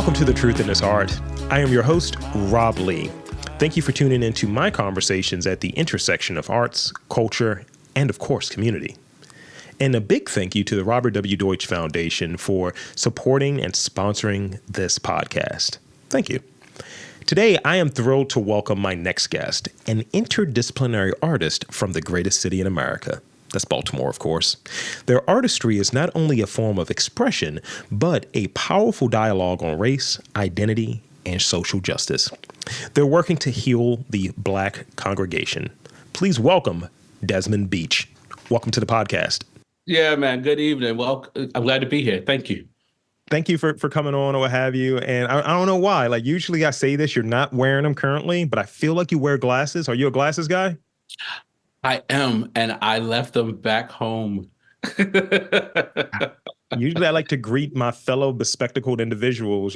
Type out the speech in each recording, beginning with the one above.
Welcome to The Truth in This Art. I am your host, Rob Lee. Thank you for tuning into my conversations at the intersection of arts, culture, and of course, community. And a big thank you to the Robert W. Deutsch Foundation for supporting and sponsoring this podcast. Thank you. Today, I am thrilled to welcome my next guest, an interdisciplinary artist from the greatest city in America. That's Baltimore, of course. Their artistry is not only a form of expression, but a powerful dialogue on race, identity, and social justice. They're working to heal the Black congregation. Please welcome Desmond Beach. Welcome to the podcast. Yeah, man. Good evening. Well, I'm glad to be here. Thank you. Thank you for coming on or what have you. And I don't know why. Like, usually I say this, you're not wearing them currently, but I feel like you wear glasses. Are you a glasses guy? I am, and I left them back home. Usually I like to greet my fellow bespectacled individuals,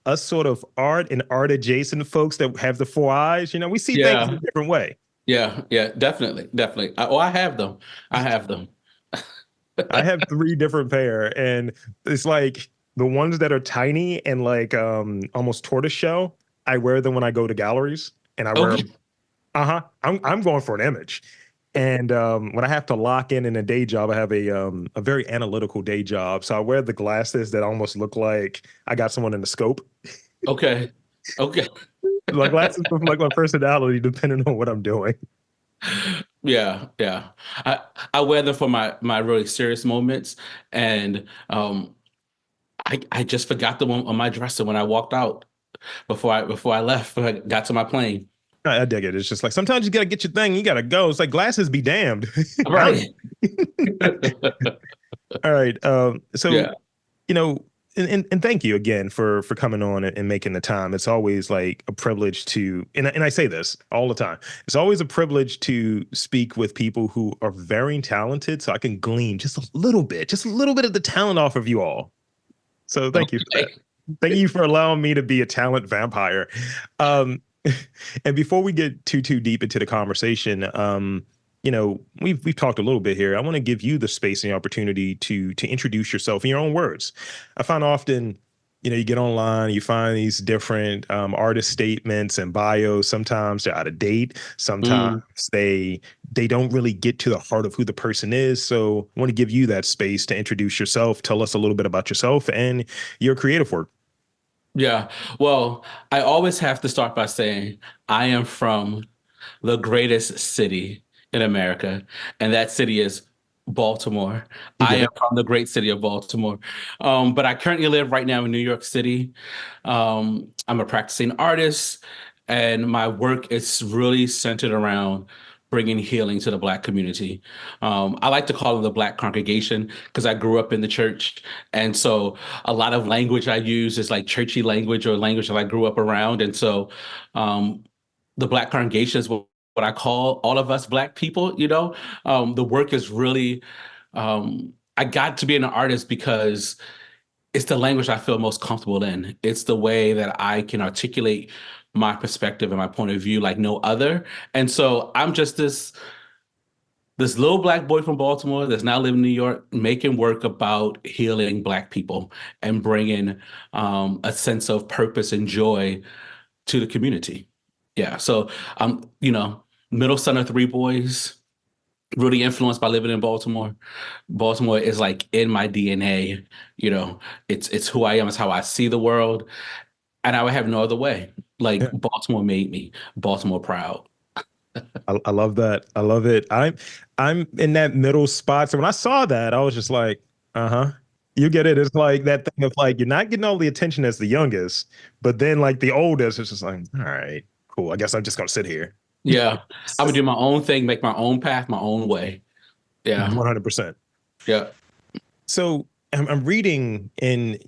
us sort of art and art adjacent folks that have the four eyes, we see things in a different way. Yeah, definitely. I have them. I have 3 different pair, and it's like the ones that are tiny and like almost tortoiseshell. I wear them when I go to galleries, and I wear them. I'm going for an image. And when I have to lock in a day job, I have a very analytical day job. So I wear the glasses that almost look like I got someone in the scope. Okay. My glasses reflect my personality depending on what I'm doing. Yeah. I wear them for my really serious moments. And I just forgot them on my dresser when I walked out before I left, before I got to my plane. I dig it. It's just like sometimes you got to get your thing. You got to go. It's like glasses be damned. Right. All right. And thank you again for coming on and making the time. It's always like a privilege to, and I say this all the time. It's always a privilege to speak with people who are very talented, so I can glean just a little bit of the talent off of you all. So thank you for that. Thank you for allowing me to be a talent vampire. And before we get too deep into the conversation, we've talked a little bit here. I want to give you the space and the opportunity to introduce yourself in your own words. I find often, you get online, you find these different artist statements and bios. Sometimes they're out of date. Sometimes they don't really get to the heart of who the person is. So I want to give you that space to introduce yourself. Tell us a little bit about yourself and your creative work. Yeah. Well, I always have to start by saying I am from the greatest city in America, and that city is Baltimore. I am from the great city of Baltimore. But I currently live right now in New York City. I'm a practicing artist, and my work is really centered around bringing healing to the Black community. I like to call it the Black congregation because I grew up in the church. And so a lot of language I use is like churchy language or language that I grew up around. And so the Black congregation is what I call all of us Black people, the work is really, I got to be an artist because it's the language I feel most comfortable in. It's the way that I can articulate my perspective and my point of view like no other. And so I'm just this little Black boy from Baltimore that's now living in New York, making work about healing Black people and bringing a sense of purpose and joy to the community. Yeah. So I'm, middle son of 3 boys, really influenced by living in Baltimore. Baltimore is like in my DNA, it's who I am, it's how I see the world. And I would have no other way. Baltimore made me, Baltimore proud. I love that. I love it. I'm in that middle spot. So when I saw that, I was just like, you get it. It's like that thing of like, you're not getting all the attention as the youngest, but then like the oldest, it's just like, all right, cool. I guess I'm just going to sit here. Yeah. I would do my own thing, make my own path, my own way. Yeah. 100%. Yeah. So I'm reading and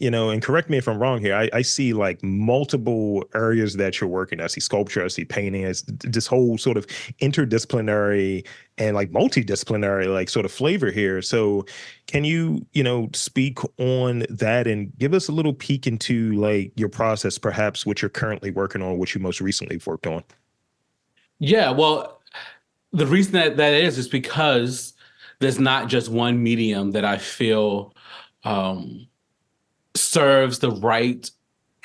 correct me if I'm wrong here. I see like multiple areas that you're working. I see sculpture, I see painting. It's this whole sort of interdisciplinary and like multidisciplinary like sort of flavor here. So can you, speak on that and give us a little peek into like your process, perhaps what you're currently working on, what you most recently worked on? Yeah, well, the reason that is because there's not just one medium that I feel serves the right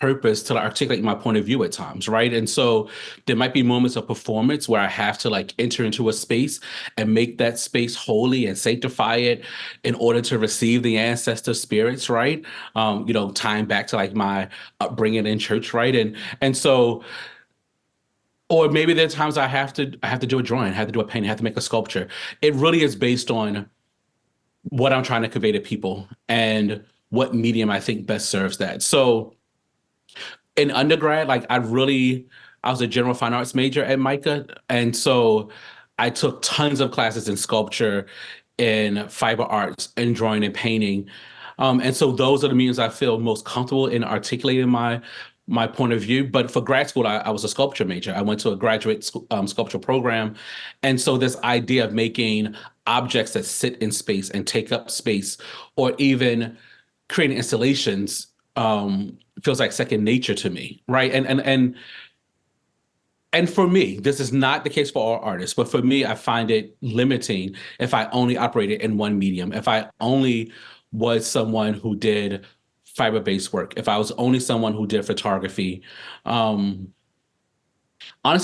purpose to like, articulate my point of view at times, right? And so there might be moments of performance where I have to like enter into a space and make that space holy and sanctify it in order to receive the ancestor spirits, right? Tying back to like my upbringing in church, right? And so, or maybe there are times I have to do a drawing, I have to do a painting, I have to make a sculpture. It really is based on what I'm trying to convey to people and what medium I think best serves that. So in undergrad, like I was a general fine arts major at Micah. And so I took tons of classes in sculpture, in fiber arts, and drawing and painting. And so those are the mediums I feel most comfortable in articulating my point of view. But for grad school, I was a sculpture major. I went to a graduate sculpture program. And so this idea of making objects that sit in space and take up space, or even creating installations, feels like second nature to me, right? And for me, this is not the case for all artists, but for me, I find it limiting if I only operated in one medium. If I only was someone who did fiber-based work, if I was only someone who did photography, honestly,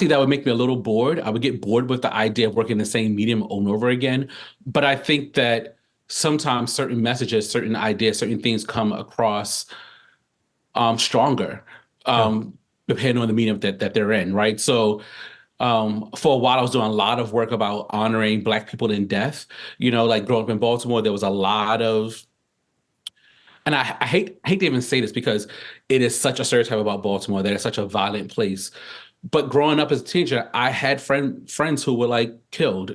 that would make me a little bored. I would get bored with the idea of working the same medium over and over again. But I think that sometimes certain messages, certain ideas, certain things come across stronger, Yeah. depending on the medium that they're in, right? So for a while, I was doing a lot of work about honoring Black people in death. Like growing up in Baltimore, there was a lot of, and I hate to even say this because it is such a stereotype about Baltimore that it's such a violent place. But growing up as a teenager, I had friends who were like killed,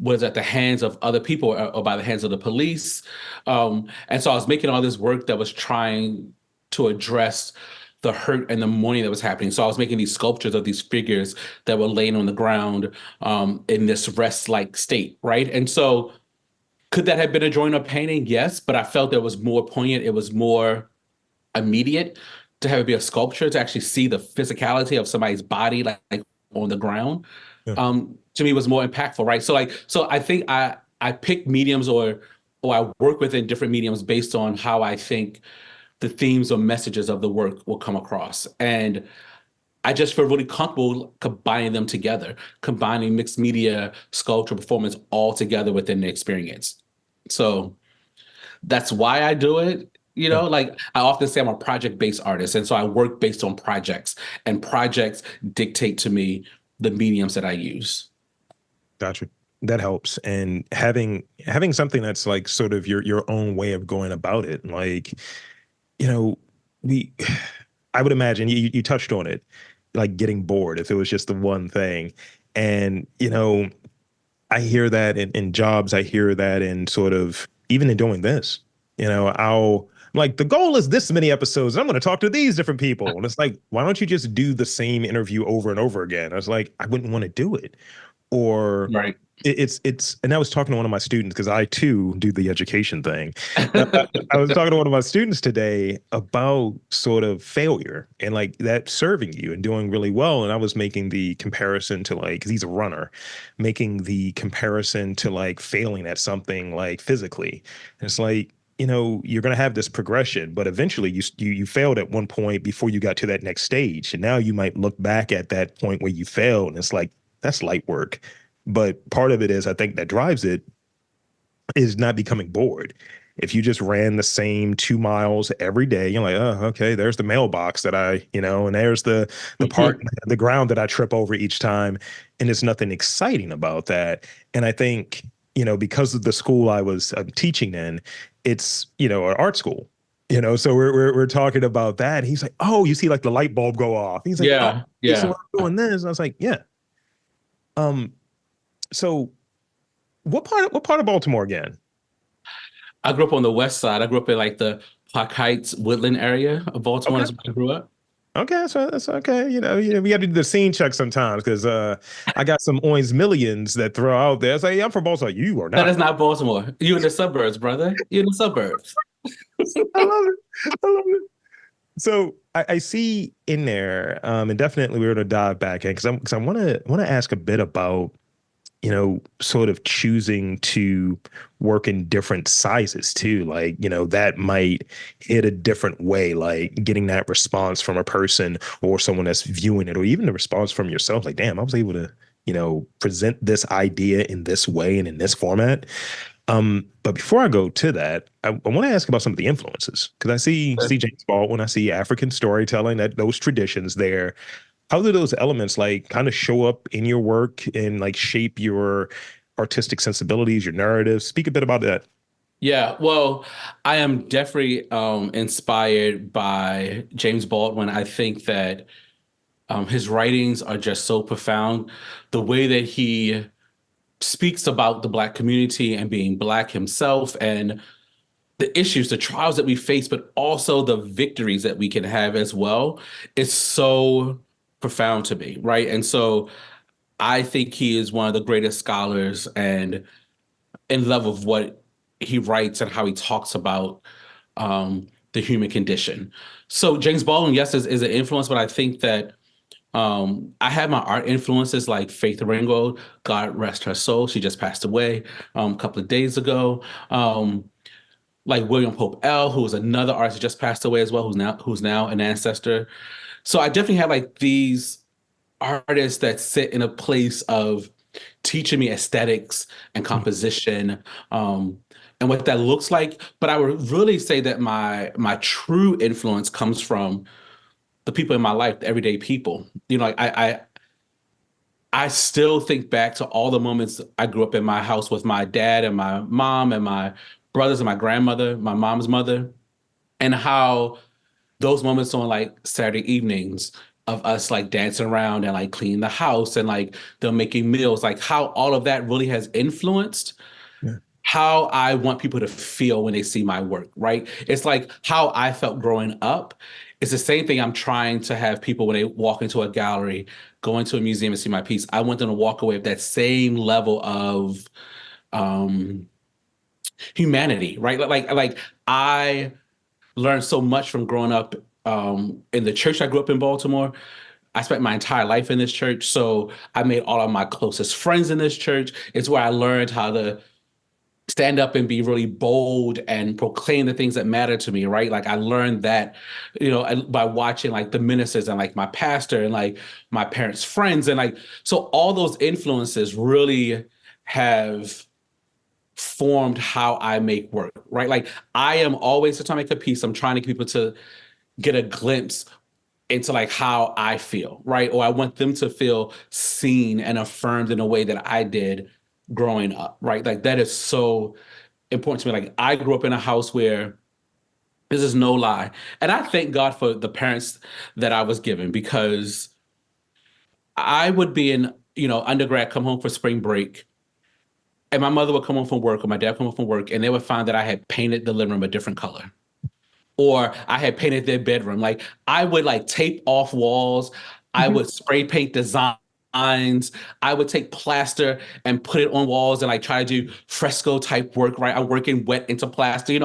was at the hands of other people or by the hands of the police. And so I was making all this work that was trying to address the hurt and the mourning that was happening. So I was making these sculptures of these figures that were laying on the ground in this rest-like state, right? And so could that have been a drawing or painting? Yes, but I felt it was more poignant. It was more immediate to have it be a sculpture, to actually see the physicality of somebody's body like on the ground. Yeah. To me was more impactful, right? So I think I pick mediums or I work within different mediums based on how I think the themes or messages of the work will come across. And I just feel really comfortable combining them together, combining mixed media, sculpture, performance all together within the experience. So that's why I do it. Yeah. Like I often say I'm a project-based artist. And so I work based on projects, and projects dictate to me the mediums that I use. Gotcha. That helps. And having something that's like sort of your own way of going about it. Like, you know, we I would imagine you touched on it, like getting bored if it was just the one thing. And, I hear that in jobs, I hear that in sort of even in doing this. I'll like the goal is this many episodes. I'm going to talk to these different people. And it's like, why don't you just do the same interview over and over again? I was like, I wouldn't want to do it. Or Right. and I was talking to one of my students because I too do the education thing. I was talking to one of my students today about sort of failure and like that serving you and doing really well. And I was making the comparison to like, because he's a runner, making the comparison to like failing at something like physically. And it's like, you're going to have this progression, but eventually you failed at one point before you got to that next stage. And now you might look back at that point where you failed and it's like, that's light work. But part of it is, I think that drives it is not becoming bored. If you just ran the same 2 miles every day, you're like, oh, okay, there's the mailbox that and there's the part, the ground that I trip over each time. And there's nothing exciting about that. And I think, because of the school I was teaching in, it's, an art school. So we're talking about that. He's like, oh, you see like the light bulb go off. He's like, oh, Yeah. so I'm doing this. And I was like, yeah. So what part of Baltimore again? I grew up on the west side. I grew up in like the Park Heights, Woodland area of Baltimore. Okay. That's where I grew up. Okay, so that's okay. We have to do the scene check sometimes because I got some orange millions that throw out there. It's like, yeah, I'm from Baltimore. You are That not. is not Baltimore. You in the suburbs, brother. You in the suburbs. I love it. I love it. So I see in there, and definitely we're going to dive back in because I want to ask a bit about sort of choosing to work in different sizes too. Like, that might hit a different way, like getting that response from a person or someone that's viewing it, or even the response from yourself. Like, damn, I was able to, present this idea in this way and in this format. But before I go to that, I want to ask about some of the influences because I see James Baldwin, I see African storytelling, that those traditions there. How do those elements like kind of show up in your work and like shape your artistic sensibilities, your narrative? Speak a bit about that. Yeah, well, I am definitely inspired by James Baldwin. I think that his writings are just so profound. The way that he speaks about the Black community and being Black himself and the issues, the trials that we face, but also the victories that we can have as well, is so profound to me, right? And so I think he is one of the greatest scholars and in love of what he writes and how he talks about the human condition. So James Baldwin, yes, is an influence, but I think that I have my art influences like Faith Ringgold, God rest her soul. She just passed away a couple of days ago. Like William Pope L, who was another artist who just passed away as well, who's now an ancestor. So I definitely have like these artists that sit in a place of teaching me aesthetics and composition, and what that looks like. But I would really say that my true influence comes from the people in my life, the everyday people. Like I still think back to all the moments I grew up in my house with my dad and my mom and my brothers and my grandmother, my mom's mother, and how those moments on like Saturday evenings of us like dancing around and like cleaning the house and like them making meals, like how all of that really has influenced Yeah. how I want people to feel when they see my work, right? It's like how I felt growing up. It's the same thing I'm trying to have people when they walk into a gallery, go into a museum and see my piece. I want them to walk away with that same level of um, humanity, right? Like I learned so much from growing up in the church I grew up in Baltimore. I spent my entire life in this church, so I made all of my closest friends in this church. It's where I learned how to stand up and be really bold and proclaim the things that matter to me, right? Like I learned that, by watching like the ministers and like my pastor and like my parents' friends. And like, so all those influences really have formed how I make work, right? Like I am always, the time I make a piece, I'm trying to get people to get a glimpse into like how I feel, right? Or I want them to feel seen and affirmed in a way that I did growing up, right? Like that is so important to me. Like I grew up in a house where this is no lie. And I thank God for the parents that I was given because I would be in, undergrad, come home for spring break, and my mother would come home from work or my dad would come home from work, and they would find that I had painted the living room a different color or I had painted their bedroom. Like I would like tape off walls. I Mhm. would spray paint designs. I would take plaster and put it on walls and like try to do fresco type work, right? I'm working wet into plaster,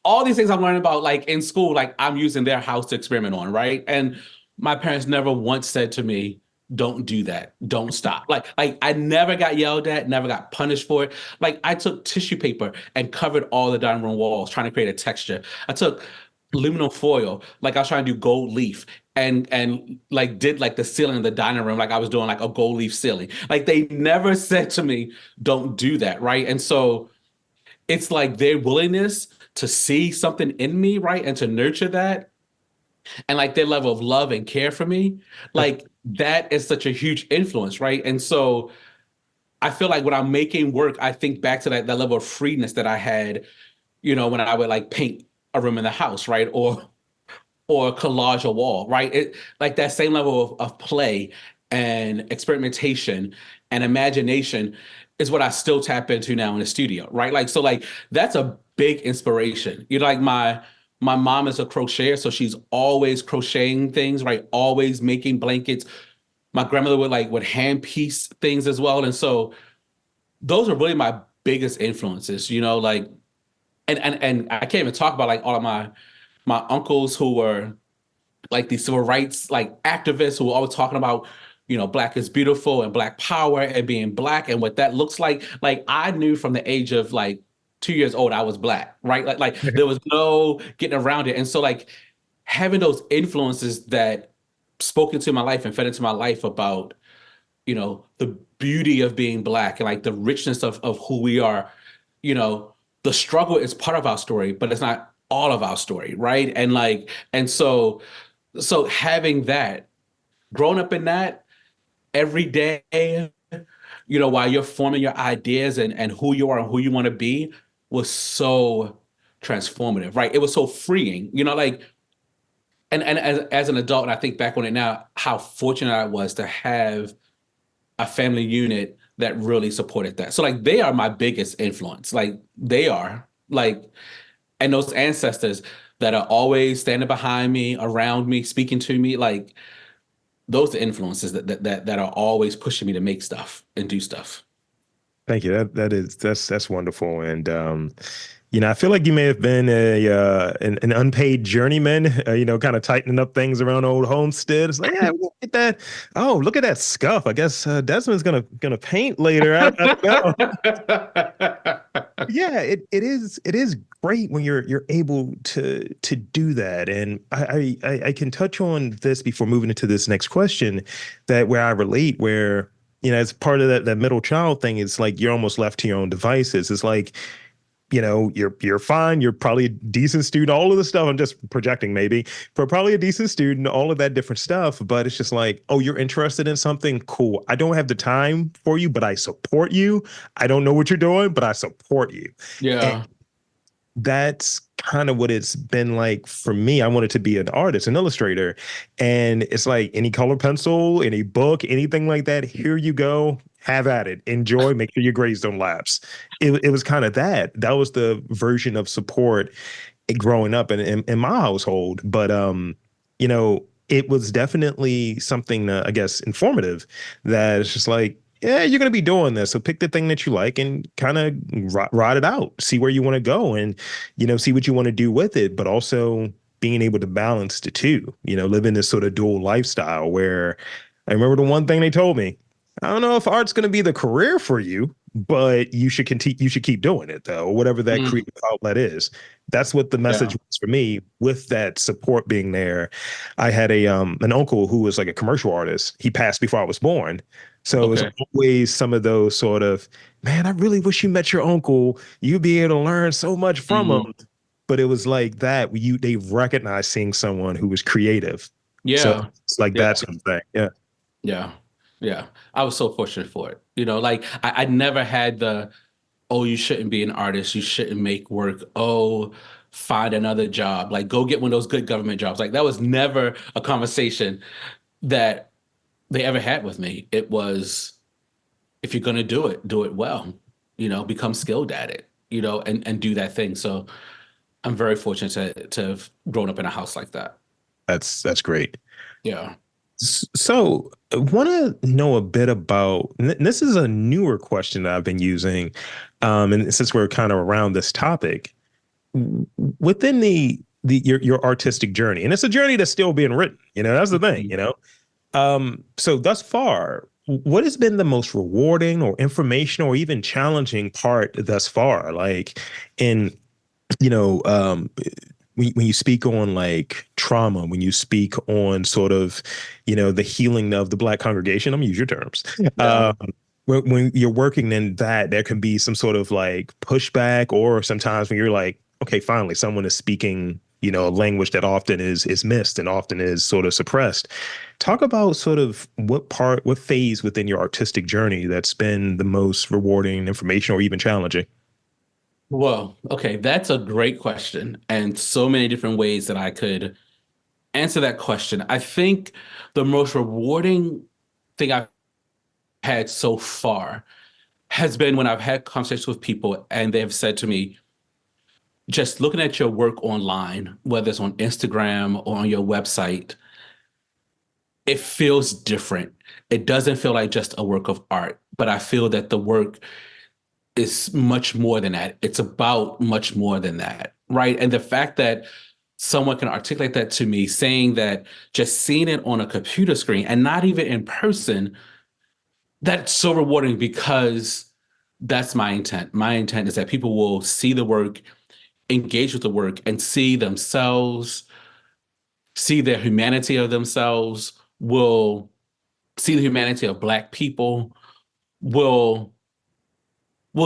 all these things I'm learning about like in school, like I'm using their house to experiment on, right? And my parents never once said to me, don't do that. Don't stop. Like I never got yelled at, never got punished for it. Like I took tissue paper and covered all the dining room walls trying to create a texture. I took aluminum foil, like I was trying to do gold leaf and like did like the ceiling of the dining room, like I was doing like a gold leaf ceiling. Like they never said to me, don't do that, right? And so it's like their willingness to see something in me, right? And to nurture that and like their level of love and care for me, like that is such a huge influence, right? And so I feel like when I'm making work, I think back to that level of freeness that I had, when I would like paint a room in the house, right? Or collage a wall, right? It like that same level of play and experimentation and imagination is what I still tap into now in the studio, right? Like so like that's a big inspiration. Like my mom is a crocheter, so she's always crocheting things, right? Always making blankets. My grandmother would hand piece things as well. And so those are really my biggest influences, like and I can't even talk about like all of my uncles who were like these civil rights like activists who were always talking about, Black is beautiful and Black power and being Black and what that looks like. Like I knew from the age of like 2 years old, I was Black, right? Like there was no getting around it. And so like having those influences that spoke into my life and fed into my life about, the beauty of being Black and like the richness of who we are, the struggle is part of our story, but it's not all of our story, right? And so having that, growing up in that every day, while you're forming your ideas and who you are and who you want to be was so transformative, right? It was so freeing, like, and as an adult, and I think back on it now, how fortunate I was to have a family unit that really supported that. So like they are my biggest influence. Like they are like, and those ancestors that are always standing behind me, around me, speaking to me, like those are influences that are always pushing me to make stuff and do stuff. Thank you. That's wonderful. And I feel like you may have been an unpaid journeyman, kind of tightening up things around old homestead. It's like, yeah, look at that. Oh, look at that scuff. I guess Desmond's gonna paint later. I don't know. Yeah, it is great when you're able to do that. And I can touch on this before moving into this next question, that where I relate, where as part of that middle child thing, it's like you're almost left to your own devices. It's like, you're fine. You're probably a decent student. All of the stuff I'm just projecting, maybe, but probably a decent student. All of that different stuff. But it's just like, oh, you're interested in something, cool. I don't have the time for you, but I support you. I don't know what you're doing, but I support you. And Yeah. that's kind of what it's been like for me. I wanted to be an artist, an illustrator. And it's like any color pencil, any book, anything like that. Here you go. Have at it. Enjoy. Make sure your grades don't lapse. It was kind of that. That was the version of support growing up in my household. But, it was definitely something, I guess, informative, that it's just like, yeah, you're going to be doing this. So pick the thing that you like and kind of ride it out, see where you want to go and, see what you want to do with it. But also being able to balance the two, living this sort of dual lifestyle where I remember the one thing they told me, I don't know if art's going to be the career for you, but you should continue. You should keep doing it though, whatever that Mm, creative outlet is. That's what the yeah. message was for me. With that support being there, I had an uncle who was like a commercial artist. He passed before I was born, so it was Okay. always some of those sort of, man, I really wish you met your uncle. You'd be able to learn so much from him. Mm, But it was like that. They recognized seeing someone who was creative. So yeah. it's like Yeah. that sort of thing. Yeah. Yeah. Yeah. I was so fortunate for it. Like I never had oh, you shouldn't be an artist. You shouldn't make work. Oh, find another job. Like go get one of those good government jobs. Like that was never a conversation that they ever had with me. It was, if you're gonna do it well, become skilled at it, and do that thing. So I'm very fortunate to have grown up in a house like that. That's great. Yeah. So, I want to know a bit about, and this is a newer question that I've been using, and since we're kind of around this topic, within your artistic journey, and it's a journey that's still being written. That's the thing. Mhm. So thus far, what has been the most rewarding or informational or even challenging part thus far? Like, in you know, when you speak on like trauma, when you speak on sort of, the healing of the Black congregation, I'm gonna use your terms. Yeah. When you're working in that, there can be some sort of like pushback, or sometimes when you're like, okay, finally, someone is speaking, a language that often is missed and often is sort of suppressed. Talk about sort of what phase within your artistic journey that's been the most rewarding, information, or even challenging. Well, okay, that's a great question, and so many different ways that I could answer that question. I think the most rewarding thing I've had so far has been when I've had conversations with people and they've said to me, just looking at your work online, whether it's on Instagram or on your website, it feels different. It doesn't feel like just a work of art, but I feel that the work is much more than that. It's about much more than that, right? And the fact that someone can articulate that to me, saying that just seeing it on a computer screen and not even in person, that's so rewarding because that's my intent. My intent is that people will see the work, engage with the work, and see themselves, see their humanity of themselves, will see the humanity of Black people, will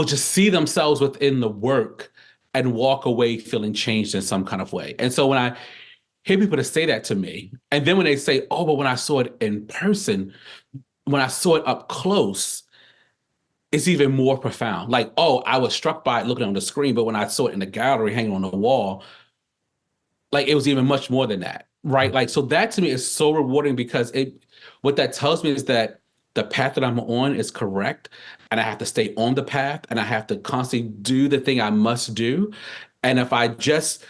just see themselves within the work and walk away feeling changed in some kind of way. And so when I hear people to say that to me, and then when they say, oh, but when I saw it in person, when I saw it up close, it's even more profound. Like, oh, I was struck by it looking on the screen, but when I saw it in the gallery hanging on the wall, like it was even much more than that, right? Like, so that to me is so rewarding because what that tells me is that the path that I'm on is correct, and I have to stay on the path, and I have to constantly do the thing I must do. And if I just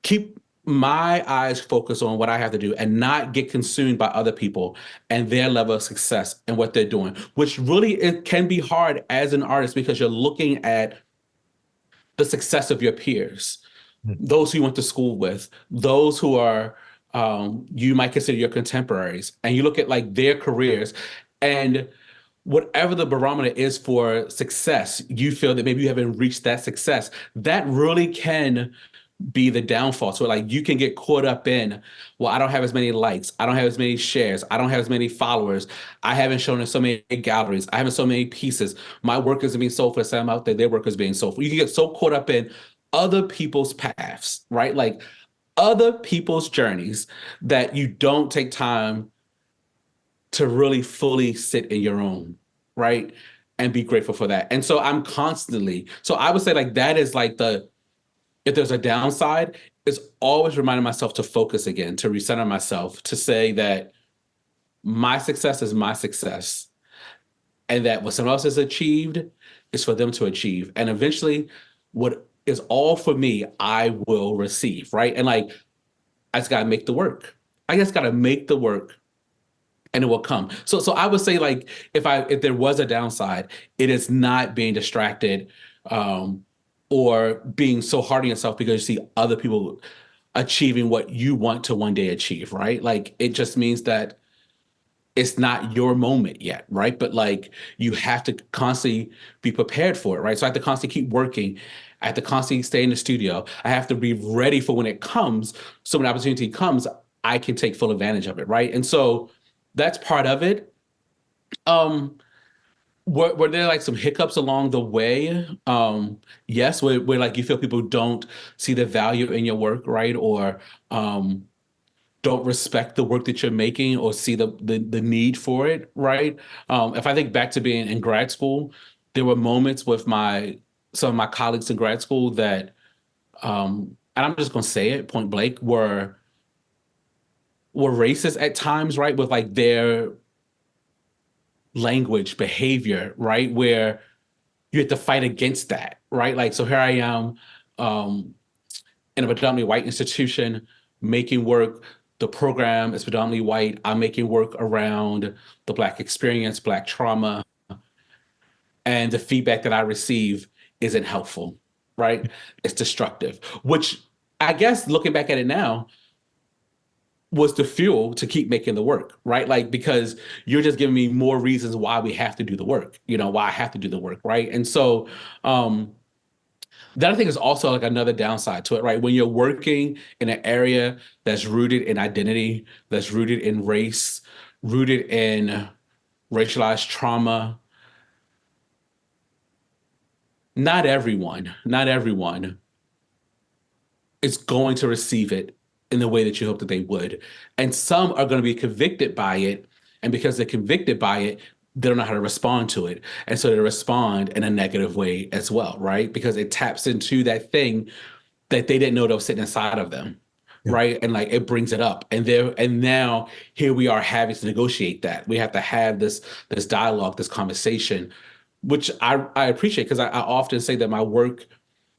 keep my eyes focused on what I have to do and not get consumed by other people and their level of success and what they're doing, which really it can be hard as an artist because you're looking at the success of your peers, those who you went to school with, those who are you might consider your contemporaries, and you look at like their careers, and whatever the barometer is for success, you feel that maybe you haven't reached that success. That really can be the downfall. So like you can get caught up in, well, I don't have as many likes, I don't have as many shares, I don't have as many followers, I haven't shown in so many galleries, I haven't so many pieces, my work isn't being sold for the same amount that their work is being sold for. You can get so caught up in other people's paths, right? Like other people's journeys that you don't take time to really fully sit in your own, right? And be grateful for that. And so I'm constantly, so I would say like that is like if there's a downside, it's always reminding myself to focus again, to recenter myself, to say that my success is my success, and that what someone else has achieved is for them to achieve. And eventually, what is all for me, I will receive, right? And like, I just gotta make the work. I just gotta make the work and it will come. So I would say like if there was a downside, it is not being distracted or being so hard on yourself because you see other people achieving what you want to one day achieve, right? Like it just means that it's not your moment yet, right? But like you have to constantly be prepared for it, right? So I have to constantly keep working. I have to constantly stay in the studio. I have to be ready for when it comes. So when the opportunity comes, I can take full advantage of it, right? And so that's part of it. Um, were there like some hiccups along the way? Yes, where like you feel people don't see the value in your work, right? Or don't respect the work that you're making or see the need for it, right? If I think back to being in grad school, there were moments with some of my colleagues in grad school that, and I'm just gonna say it point blank, were racist at times, right? With like their language, behavior, right? Where you have to fight against that, right? Like, so here I am in a predominantly white institution making work. The program is predominantly white. I'm making work around the Black experience, Black trauma, and the feedback that I receive isn't helpful, right? It's destructive, which I guess looking back at it now, was the fuel to keep making the work, right? Like, because you're just giving me more reasons why we have to do the work, why I have to do the work, right? And so that I think is also like another downside to it, right? When you're working in an area that's rooted in identity, that's rooted in race, rooted in racialized trauma, not everyone is going to receive it in the way that you hope that they would. And some are going to be convicted by it. And because they're convicted by it, they don't know how to respond to it. And so they respond in a negative way as well, right? Because it taps into that thing that they didn't know that was sitting inside of them. Yeah. Right. And like it brings it up. And now here we are having to negotiate that. We have to have this dialogue, this conversation, which I appreciate because I often say that my work,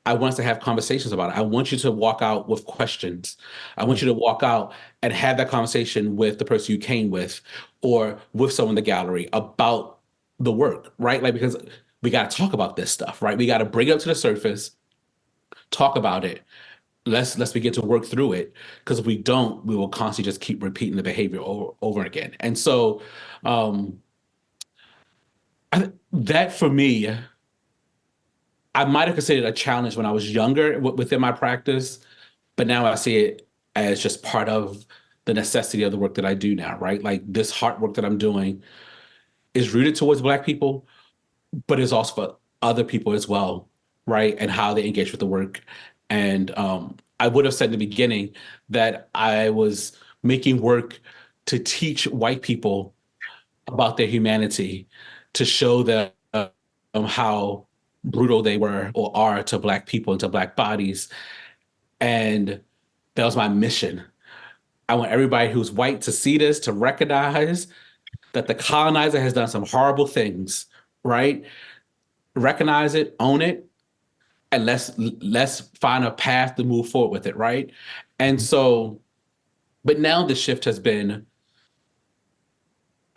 I want us to have conversations about it. I want you to walk out with questions. I want you to walk out and have that conversation with the person you came with or with someone in the gallery about the work, right? Like, because we got to talk about this stuff, right? We got to bring it up to the surface, talk about it, let's begin to work through it, because if we don't, we will constantly just keep repeating the behavior over again. And so um that for me, I might have considered a challenge when I was younger within my practice, but now I see it as just part of the necessity of the work that I do now, right? Like this hard work that I'm doing is rooted towards Black people, but it's also for other people as well, right? And how they engage with the work. And I would have said in the beginning that I was making work to teach white people about their humanity, to show them how brutal they were or are to Black people and to Black bodies. And that was my mission. I want everybody who's white to see this, to recognize that the colonizer has done some horrible things, right? Recognize it, own it, and let's find a path to move forward with it, right? And so, but now the shift has been,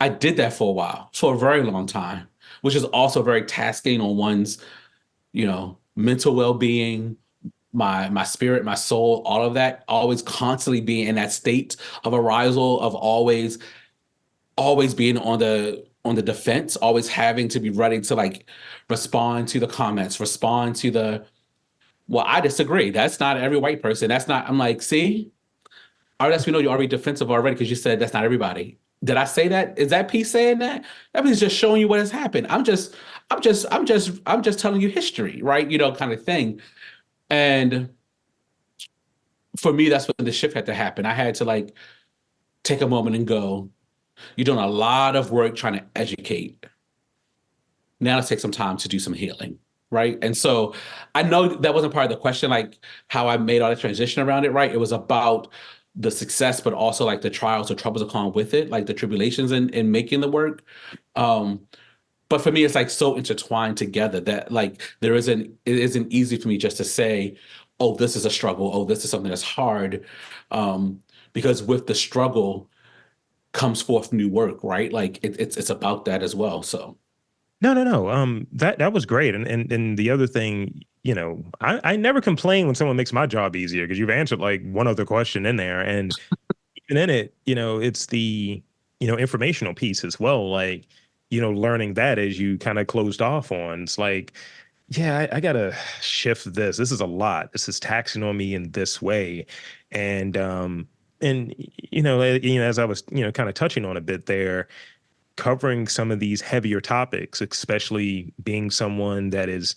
I did that for a while, for a very long time, which is also very tasking on one's, mental well-being, my spirit, my soul, all of that, always constantly being in that state of arousal, of always being on the defense, always having to be ready to like respond to the comments, respond to the, well, I disagree. That's not every white person. That's not, I'm like, see, that's, we know you're already defensive already because you said that's not everybody. Did I say that? Is that piece saying that? That means just showing you what has happened. I'm just telling you history, right? Kind of thing. And for me, that's when the shift had to happen. I had to like take a moment and go, you're doing a lot of work trying to educate. Now let's take some time to do some healing. Right. And so I know that wasn't part of the question, like how I made all the transition around it. Right. It was about the success, but also like the trials or troubles that come with it, like the tribulations in making the work. Um, but for me, it's like so intertwined together that like it isn't easy for me just to say, oh, this is a struggle. Oh, this is something that's hard. Because with the struggle comes forth new work, right? Like it's about that as well. So. No, no, no. That was great. And the other thing, I never complain when someone makes my job easier because you've answered like one other question in there. And even in it, it's the, informational piece as well. Like, learning that as you kind of closed off on. It's like, yeah, I gotta shift this. This is a lot. This is taxing on me in this way. And as I was, kind of touching on a bit there, covering some of these heavier topics, especially being someone that is,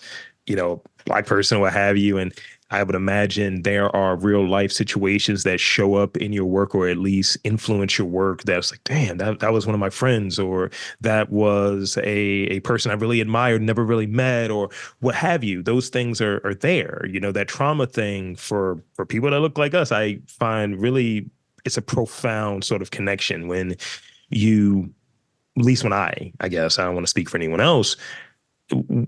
Black person, what have you. And I would imagine there are real life situations that show up in your work or at least influence your work. That's like, damn, that was one of my friends, or that was a person I really admired, never really met, or what have you. Those things are there. That trauma thing for people that look like us, I find really it's a profound sort of connection when you, at least when I guess I don't want to speak for anyone else,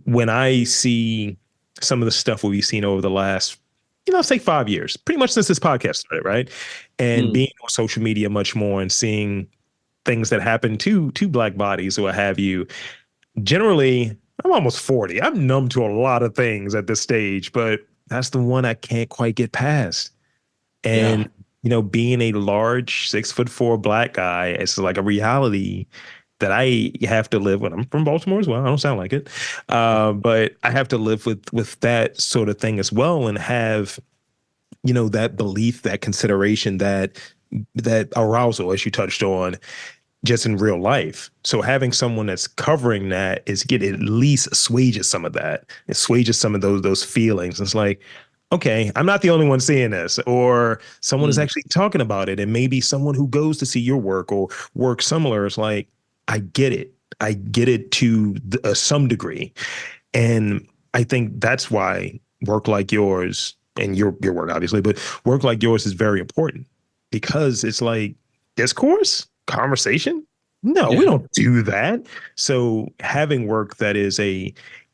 when I see some of the stuff we've seen over the last, say 5 years, pretty much since this podcast started, right? And Mm, being on social media much more and seeing things that happen to Black bodies or what have you. Generally, I'm almost 40. I'm numb to a lot of things at this stage, but that's the one I can't quite get past. yeah. And being a large 6'4" Black guy, it's like a reality that I have to live with. I'm from Baltimore as well. I don't sound like it, but I have to live with that sort of thing as well, and have that belief, that consideration, that arousal, as you touched on, just in real life. So having someone that's covering that is get at least assuages some of that. It assuages some of those feelings. It's like, okay, I'm not the only one seeing this, or someone is Mm, actually talking about it, and maybe someone who goes to see your work or work similar is like, I get it. I get it to some degree, and I think that's why work like yours and your work obviously, but work like yours is very important because it's like discourse, conversation. No, we yeah. don't do that. So having work that is a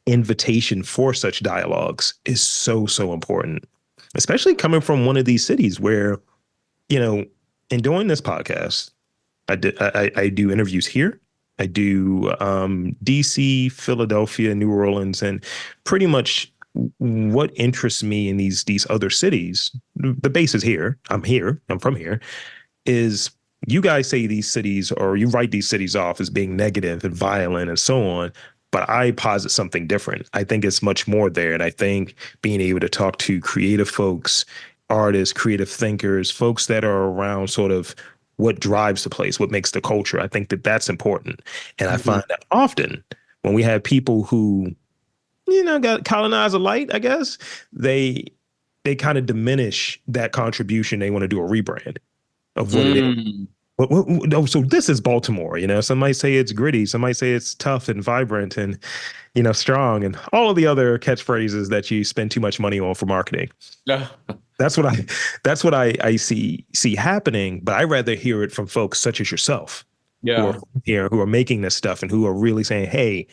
invitation for such dialogues is so important, especially coming from one of these cities where, in doing this podcast, I do interviews here. I do DC, Philadelphia, New Orleans, and pretty much what interests me in these other cities, the base is here. I'm here. I'm from here. Is you guys say these cities, or you write these cities off as being negative and violent and so on, but I posit something different. I think it's much more there, and I think being able to talk to creative folks, artists, creative thinkers, folks that are around sort of what drives the place, what makes the culture. I think that that's important, and I Mhm. find that often when we have people who got colonized a light, I guess, they they kind of diminish that contribution. They want to do a rebrand of what it is. Mm. Oh, so this is Baltimore. Some might say it's gritty. Some might say it's tough and vibrant and strong, and all of the other catchphrases that you spend too much money on for marketing. Yeah. That's what I that's what I see happening. But I rather hear it from folks such as yourself who are Yeah. here, who are making this stuff and who are really saying, "Hey,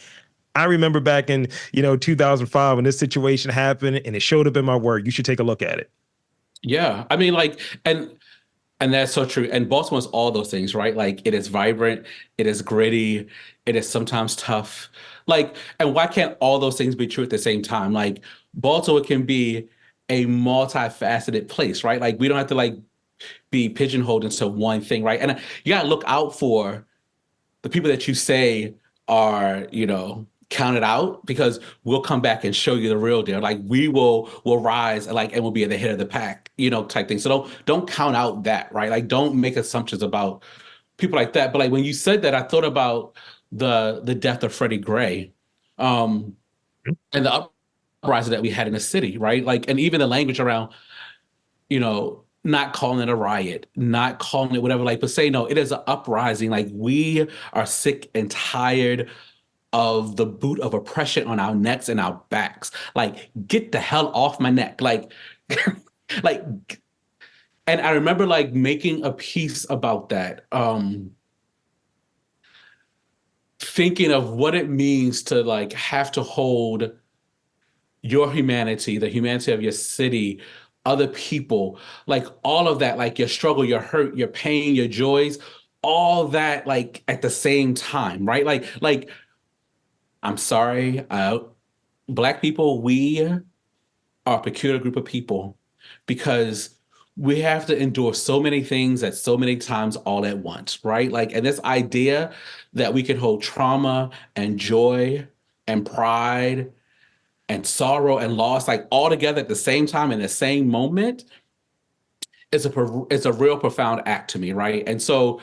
I remember back in 2005 when this situation happened and it showed up in my work. You should take a look at it." Yeah. I mean, like, and that's so true. And Baltimore's all those things, right? Like it is vibrant, it is gritty, it is sometimes tough. Like, and why can't all those things be true at the same time? Like Baltimore can be a multifaceted place, right? Like we don't have to like be pigeonholed into one thing, right? And you gotta look out for the people that you say are, counted out because we'll come back and show you the real deal. Like we will rise and we'll be at the head of the pack, type thing. So don't count out that, right? Like don't make assumptions about people like that. But like when you said that, I thought about the death of Freddie Gray, um, and the uprising that we had in the city, right? Like, and even the language around, not calling it a riot, not calling it whatever, like, but say, no, it is an uprising. Like, we are sick and tired of the boot of oppression on our necks and our backs. Like, get the hell off my neck. Like, like, and I remember like making a piece about that, thinking of what it means to like have to hold your humanity, the humanity of your city, other people, like all of that, like your struggle, your hurt, your pain, your joys, all that like at the same time, right? Like I'm sorry, Black people, we are a peculiar group of people because we have to endure so many things at so many times all at once, right? Like, and this idea that we can hold trauma and joy and pride and sorrow and loss like all together at the same time in the same moment is a real profound act to me, right? And so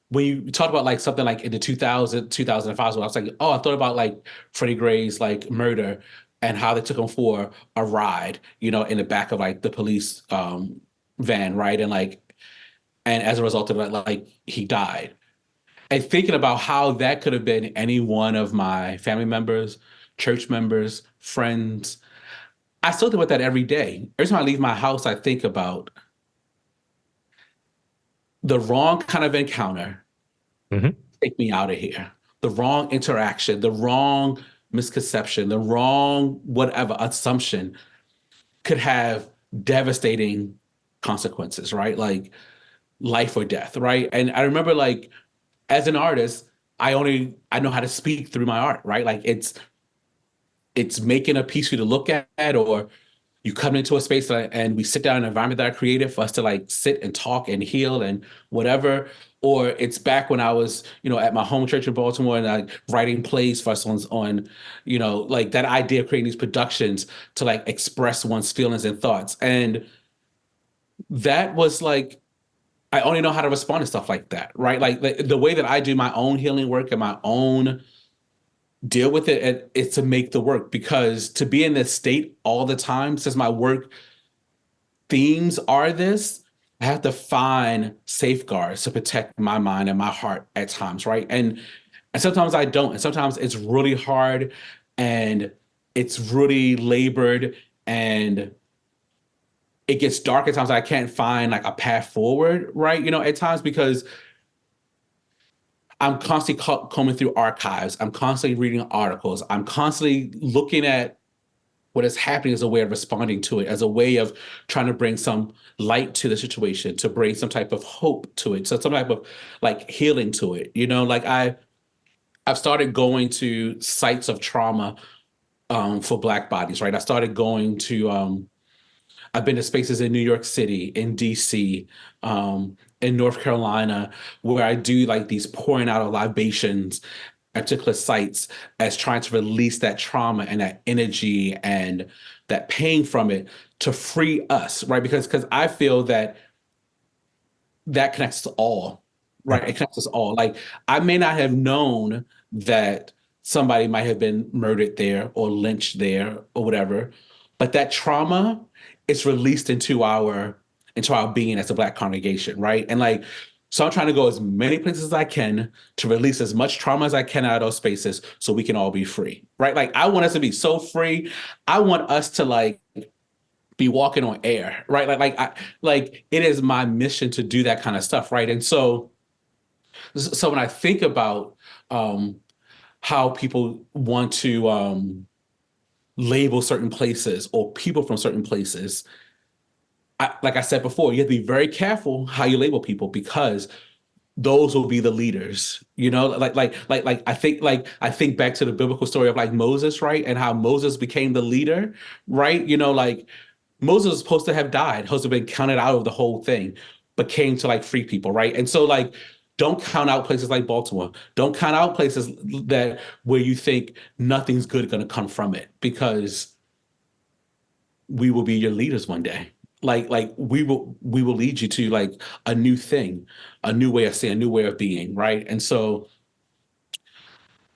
when you talk about like something like in the 2005, when I was like, oh, I thought about like Freddie Gray's like murder and how they took him for a ride, in the back of like the police van, right? And as a result of it, like he died. And thinking about how that could have been any one of my family members, church members, friends, I still think about that every day. Every time I leave my house, I think about the wrong kind of encounter. Mm-hmm. Take me out of here. The wrong interaction, the wrong misconception, the wrong whatever assumption could have devastating consequences, right? Like life or death, right? And I remember like as an artist, I know how to speak through my art, right? Like it's making a piece for you to look at, or you come into a space and we sit down in an environment that I created for us to like sit and talk and heal and whatever. Or it's back when I was, at my home church in Baltimore and like writing plays for us on, like that idea of creating these productions to like express one's feelings and thoughts. And that was like, I only know how to respond to stuff like that, right? Like the way that I do my own healing work and my own deal with it, it's to make the work because to be in this state all the time, since my work themes are this, I have to find safeguards to protect my mind and my heart at times, right? And sometimes I don't, and sometimes it's really hard and it's really labored and it gets dark at times. I can't find like a path forward, right? At times because I'm constantly combing through archives. I'm constantly reading articles. I'm constantly looking at what is happening as a way of responding to it, as a way of trying to bring some light to the situation, to bring some type of hope to it, so some type of like healing to it. Like I've started going to sites of trauma for Black bodies, right? I started going to I've been to spaces in New York City, in DC, in North Carolina, where I do like these pouring out of libations at particular sites as trying to release that trauma and that energy and that pain from it to free us, right? Because I feel that that connects to all, right? It connects us all. Like I may not have known that somebody might have been murdered there or lynched there or whatever, but that trauma is released into our being as a Black congregation, right? And like, so I'm trying to go as many places as I can to release as much trauma as I can out of those spaces so we can all be free, right? Like I want us to be so free. I want us to like be walking on air, right? Like it is my mission to do that kind of stuff, right? And so when I think about um, how people want to label certain places or people from certain places, like I said before, you have to be very careful how you label people because those will be the leaders. You know, I think back to the biblical story of like Moses, right? And how Moses became the leader, right? You know, like Moses was supposed to have died, supposed to have been counted out of the whole thing, but came to like free people, right? And so like don't count out places like Baltimore. Don't count out places that where you think nothing's good gonna come from it because we will be your leaders one day. Like we will lead you to like a new thing, a new way of saying, a new way of being, right? And so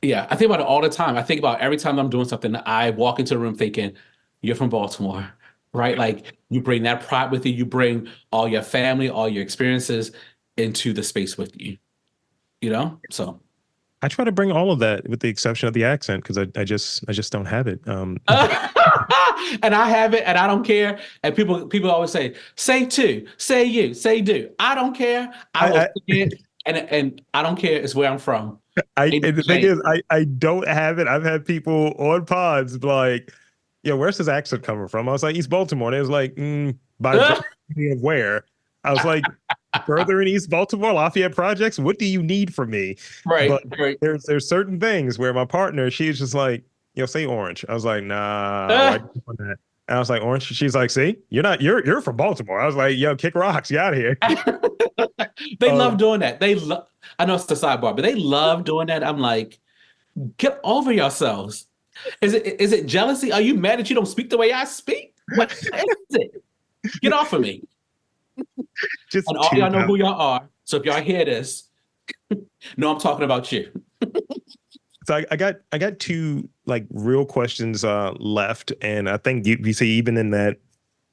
yeah, I think about it all the time. I think about every time I'm doing something, I walk into the room thinking, you're from Baltimore, right? Like you bring that pride with you, you bring all your family, all your experiences into the space with you, you know? So I try to bring all of that with the exception of the accent because I just don't have it. and I have it and I don't care. And people always say to, say you, say do. I don't care. I will I, say it and I don't care. It's where I'm from. Ain't and no the thing shame. is, I don't have it. I've had people on pods be like, "Yo, where's this accent coming from?" I was like, "East Baltimore." And it was like, by virtue of where? I was like, further in East Baltimore, Lafayette Projects. What do you need from me? Right, But right. there's certain things where my partner, she's just like, "Yo, say orange." I was like, "Nah, why you doing that?" And I was like, "Orange." She's like, "See, you're from Baltimore." I was like, "Yo, kick rocks, you out of here." They love Um, doing that. I know it's the sidebar, but they love doing that. I'm like, get over yourselves. Is it jealousy? Are you mad that you don't speak the way I speak? What is it? Get off of me. just And all too y'all know who y'all are. So if y'all hear this, know I'm talking about you. So I got two like real questions left, and I think you see even in that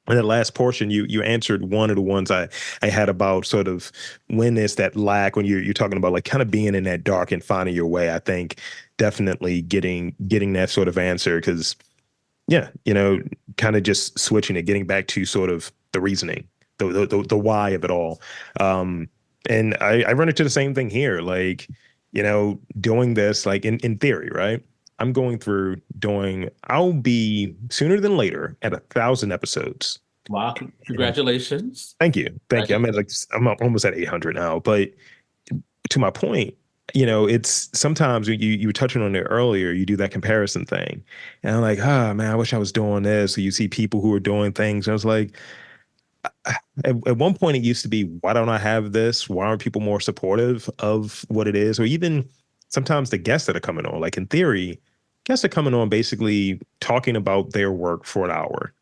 last portion you answered one of the ones I had about sort of when is that lack when you're talking about like kind of being in that dark and finding your way. I think definitely getting that sort of answer because yeah, kind of just switching it, getting back to sort of the reasoning, the why of it all. Um, and I run into the same thing here, like, doing this, like in theory, right? I'm going through doing, I'll be sooner than later at 1,000 episodes. Wow, And congratulations. thank you. Thank you. Congratulations. I'm almost at 800 now, but to my point, it's sometimes you were touching on it earlier, you do that comparison thing. And I'm like, man, I wish I was doing this. So you see people who are doing things. And I was like, at one point it used to be, why don't I have this? Why aren't people more supportive of what it is? Or even sometimes the guests that are coming on, like in theory, guests are coming on basically talking about their work for an hour.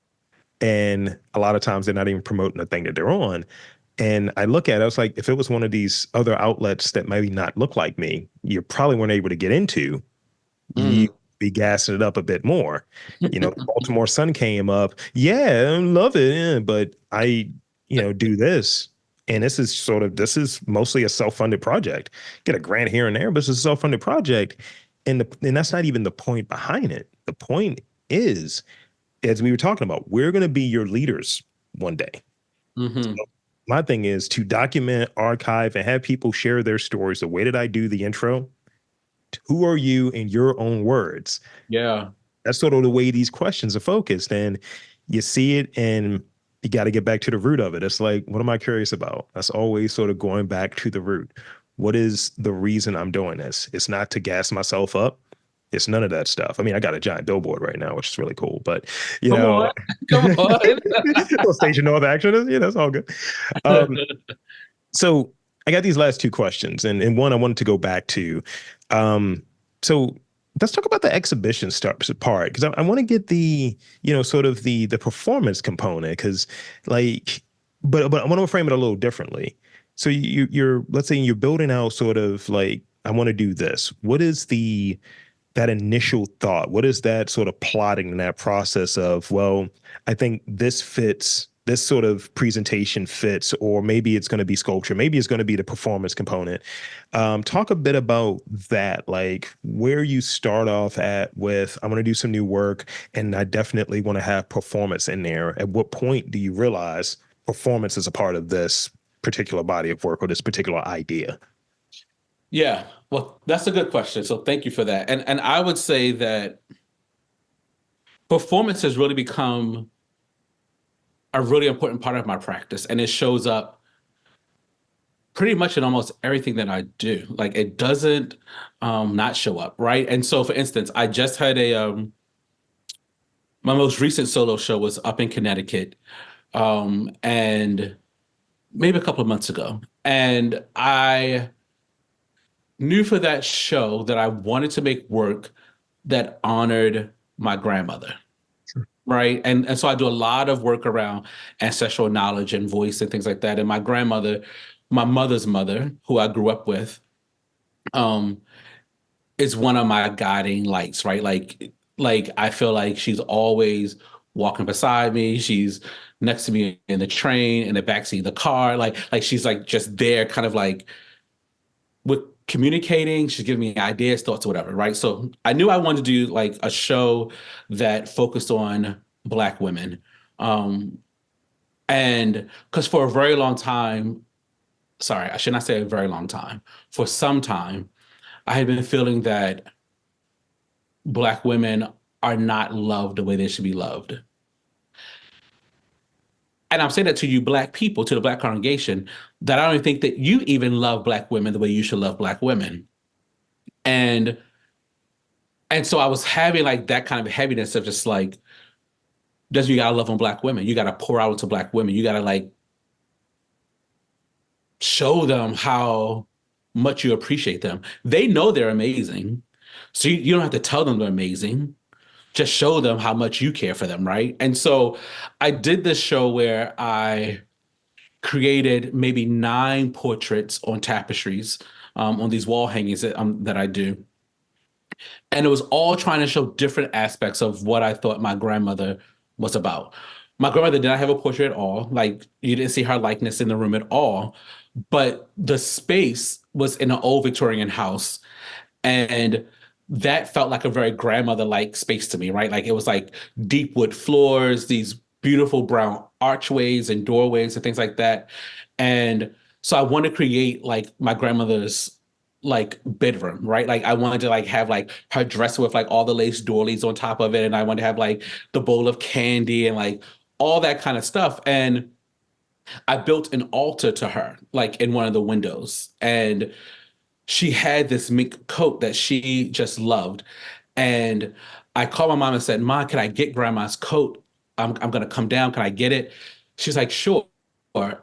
And a lot of times they're not even promoting the thing that they're on. And I look at it, I was like, if it was one of these other outlets that maybe not look like me, you probably weren't able to get into, you Mm. be gassing it up a bit more. The Baltimore Sun came up. Yeah, I love it. Yeah, but I, do this. And this is mostly a self-funded project. Get a grant here and there, but it's a self-funded project. And that's not even the point behind it. The point is, as we were talking about, we're going to be your leaders one day. Hmm. My thing is to document, archive, and have people share their stories. The way that I do the intro, who are you in your own words? Yeah. That's sort of the way these questions are focused. And you see it and you got to get back to the root of it. It's like, what am I curious about? That's always sort of going back to the root. What is the reason I'm doing this? It's not to gas myself up. It's none of that stuff. I mean, I got a giant billboard right now, which is really cool, but you Come know, on, come on. well, Station North action is, it's all good. Um, so I got these last two questions, and one I wanted to go back to. Um, so let's talk about the exhibition part, because I want to get the, sort of the performance component, because like, but I want to frame it a little differently. So you're, let's say you're building out sort of like, I want to do this. What is that initial thought? What is that sort of plotting in that process of, well, I think this fits, this sort of presentation fits, or maybe it's going to be sculpture, maybe it's going to be the performance component. Talk a bit about that, like where you start off at with, I want to do some new work and I definitely want to have performance in there. At what point do you realize performance is a part of this particular body of work or this particular idea? Yeah, well, that's a good question. So thank you for that. And I would say that performance has really become a really important part of my practice, and it shows up pretty much in almost everything that I do. Like it doesn't not show up, right? And so, for instance, I just had my most recent solo show was up in Connecticut, and maybe a couple of months ago, and I knew for that show that I wanted to make work that honored my grandmother. Right. And so I do a lot of work around ancestral knowledge and voice and things like that. And my grandmother, my mother's mother, who I grew up with, um, is one of my guiding lights, right? Like I feel like she's always walking beside me. She's next to me in the train, in the backseat of the car. Like she's like just there, kind of like with communicating. She's giving me ideas, thoughts, or whatever, right? So I knew I wanted to do like a show that focused on Black women. Um, and because for a very long time, sorry, I should not say a very long time, for some time, I had been feeling that Black women are not loved the way they should be loved. And I'm saying that to you, Black people, to the Black congregation, that I don't even think that you even love Black women the way you should love Black women. And and so I was having like that kind of heaviness of just like, does you gotta love on Black women. You gotta pour out into Black women. You gotta like show them how much you appreciate them. They know they're amazing. So you don't have to tell them they're amazing. Just show them how much you care for them, right? And so I did this show where I created maybe 9 portraits on tapestries, on these wall hangings that I do. And it was all trying to show different aspects of what I thought my grandmother was about. My grandmother did not have a portrait at all. Like you didn't see her likeness in the room at all. But the space was in an old Victorian house. And that felt like a very grandmother-like space to me, right? Like it was like deep wood floors, these beautiful brown archways and doorways and things like that. And so I wanted to create like my grandmother's like bedroom, right? Like I wanted to like have like her dresser with like all the lace doilies on top of it. And I wanted to have like the bowl of candy and like all that kind of stuff. And I built an altar to her, like in one of the windows. And she had this mink coat that she just loved. And I called my mom and said, "Mom, can I get grandma's coat? I'm going to come down. Can I get it?" She's like, "Sure."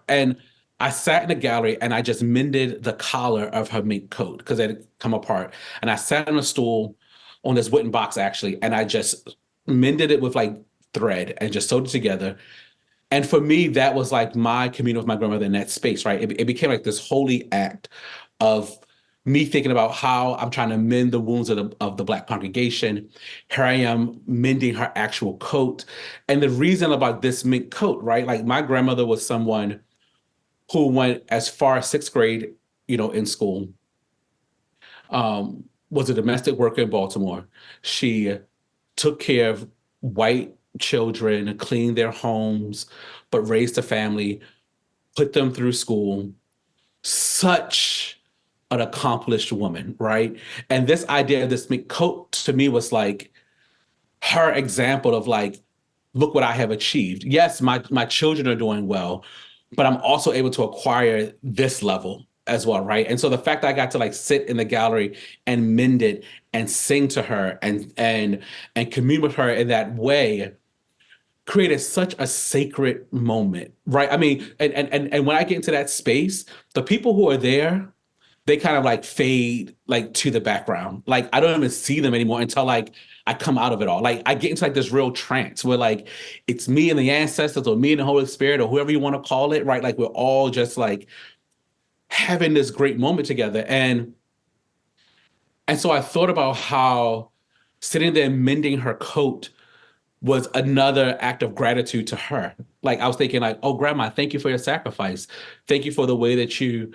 And I sat in the gallery and I just mended the collar of her mink coat because it had come apart. And I sat on a stool on this wooden box actually, and I just mended it with like thread and just sewed it together. And for me, that was like my communion with my grandmother in that space, right? It became like this holy act of me thinking about how I'm trying to mend the wounds of the Black congregation. Here I am mending her actual coat. And the reason about this mink coat, right? Like my grandmother was someone who went as far as 6th grade, in school, was a domestic worker in Baltimore. She took care of white children, cleaned their homes, but raised a family, put them through school. Such an accomplished woman, right? And this idea of this mink coat to me was like her example of like, look what I have achieved. Yes, my children are doing well, but I'm also able to acquire this level as well, right? And so the fact that I got to like sit in the gallery and mend it and sing to her and commune with her in that way created such a sacred moment, right? I mean, and when I get into that space, the people who are there, they kind of like fade like to the background. Like I don't even see them anymore until like I come out of it all. Like I get into like this real trance where like it's me and the ancestors or me and the Holy Spirit or whoever you want to call it, right? Like we're all just like having this great moment together. And so I thought about how sitting there mending her coat was another act of gratitude to her. Like I was thinking like, oh, grandma, thank you for your sacrifice. Thank you for the way that you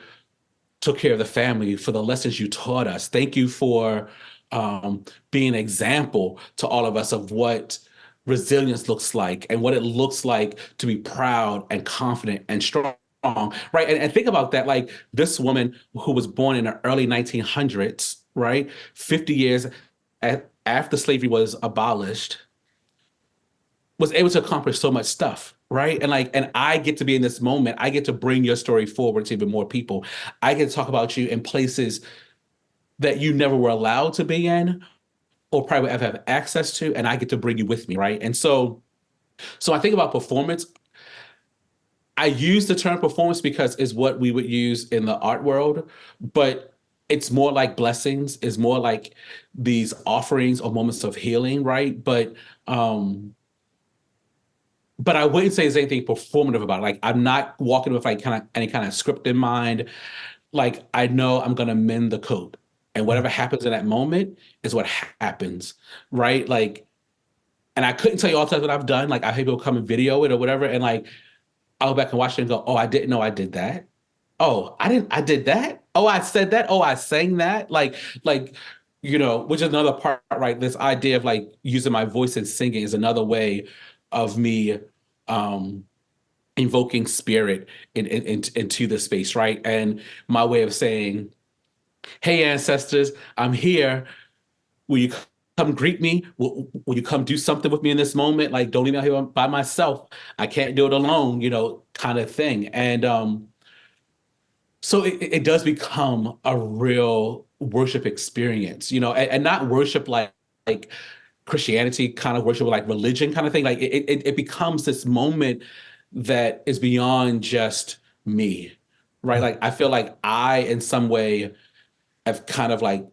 took care of the family, for the lessons you taught us. Thank you for being an example to all of us of what resilience looks like and what it looks like to be proud and confident and strong. Right. And think about that. Like this woman who was born in the early 1900s, right? 50 years after slavery was abolished, was able to accomplish so much stuff, right? And I get to be in this moment. I get to bring your story forward to even more people. I get to talk about you in places that you never were allowed to be in or probably ever have access to, and I get to bring you with me, right? And so I think about performance. I use the term performance because it's what we would use in the art world, but it's more like blessings, it's more like these offerings or moments of healing, right? But I wouldn't say there's anything performative about it. Like I'm not walking with like kind of any kind of script in mind. Like I know I'm gonna mend the coat, and whatever happens in that moment is what happens, right? Like, and I couldn't tell you all the times what I've done. Like I have people come and video it or whatever, and like I'll go back and watch it and go, oh, I didn't know I did that. Oh, I did that. Oh, I said that. Oh, I sang that. Like, which is another part, right? This idea of like using my voice and singing is another way of me um invoking spirit into the space, right? And my way of saying, hey ancestors, I'm here. Will you come greet me? Will you come do something with me in this moment? Like, don't leave me out here by myself. I can't do it alone, kind of thing. And so it does become a real worship experience, and not worship like Christianity kind of worship, like religion kind of thing. Like it becomes this moment that is beyond just me, right? Like I feel like I, in some way, have kind of like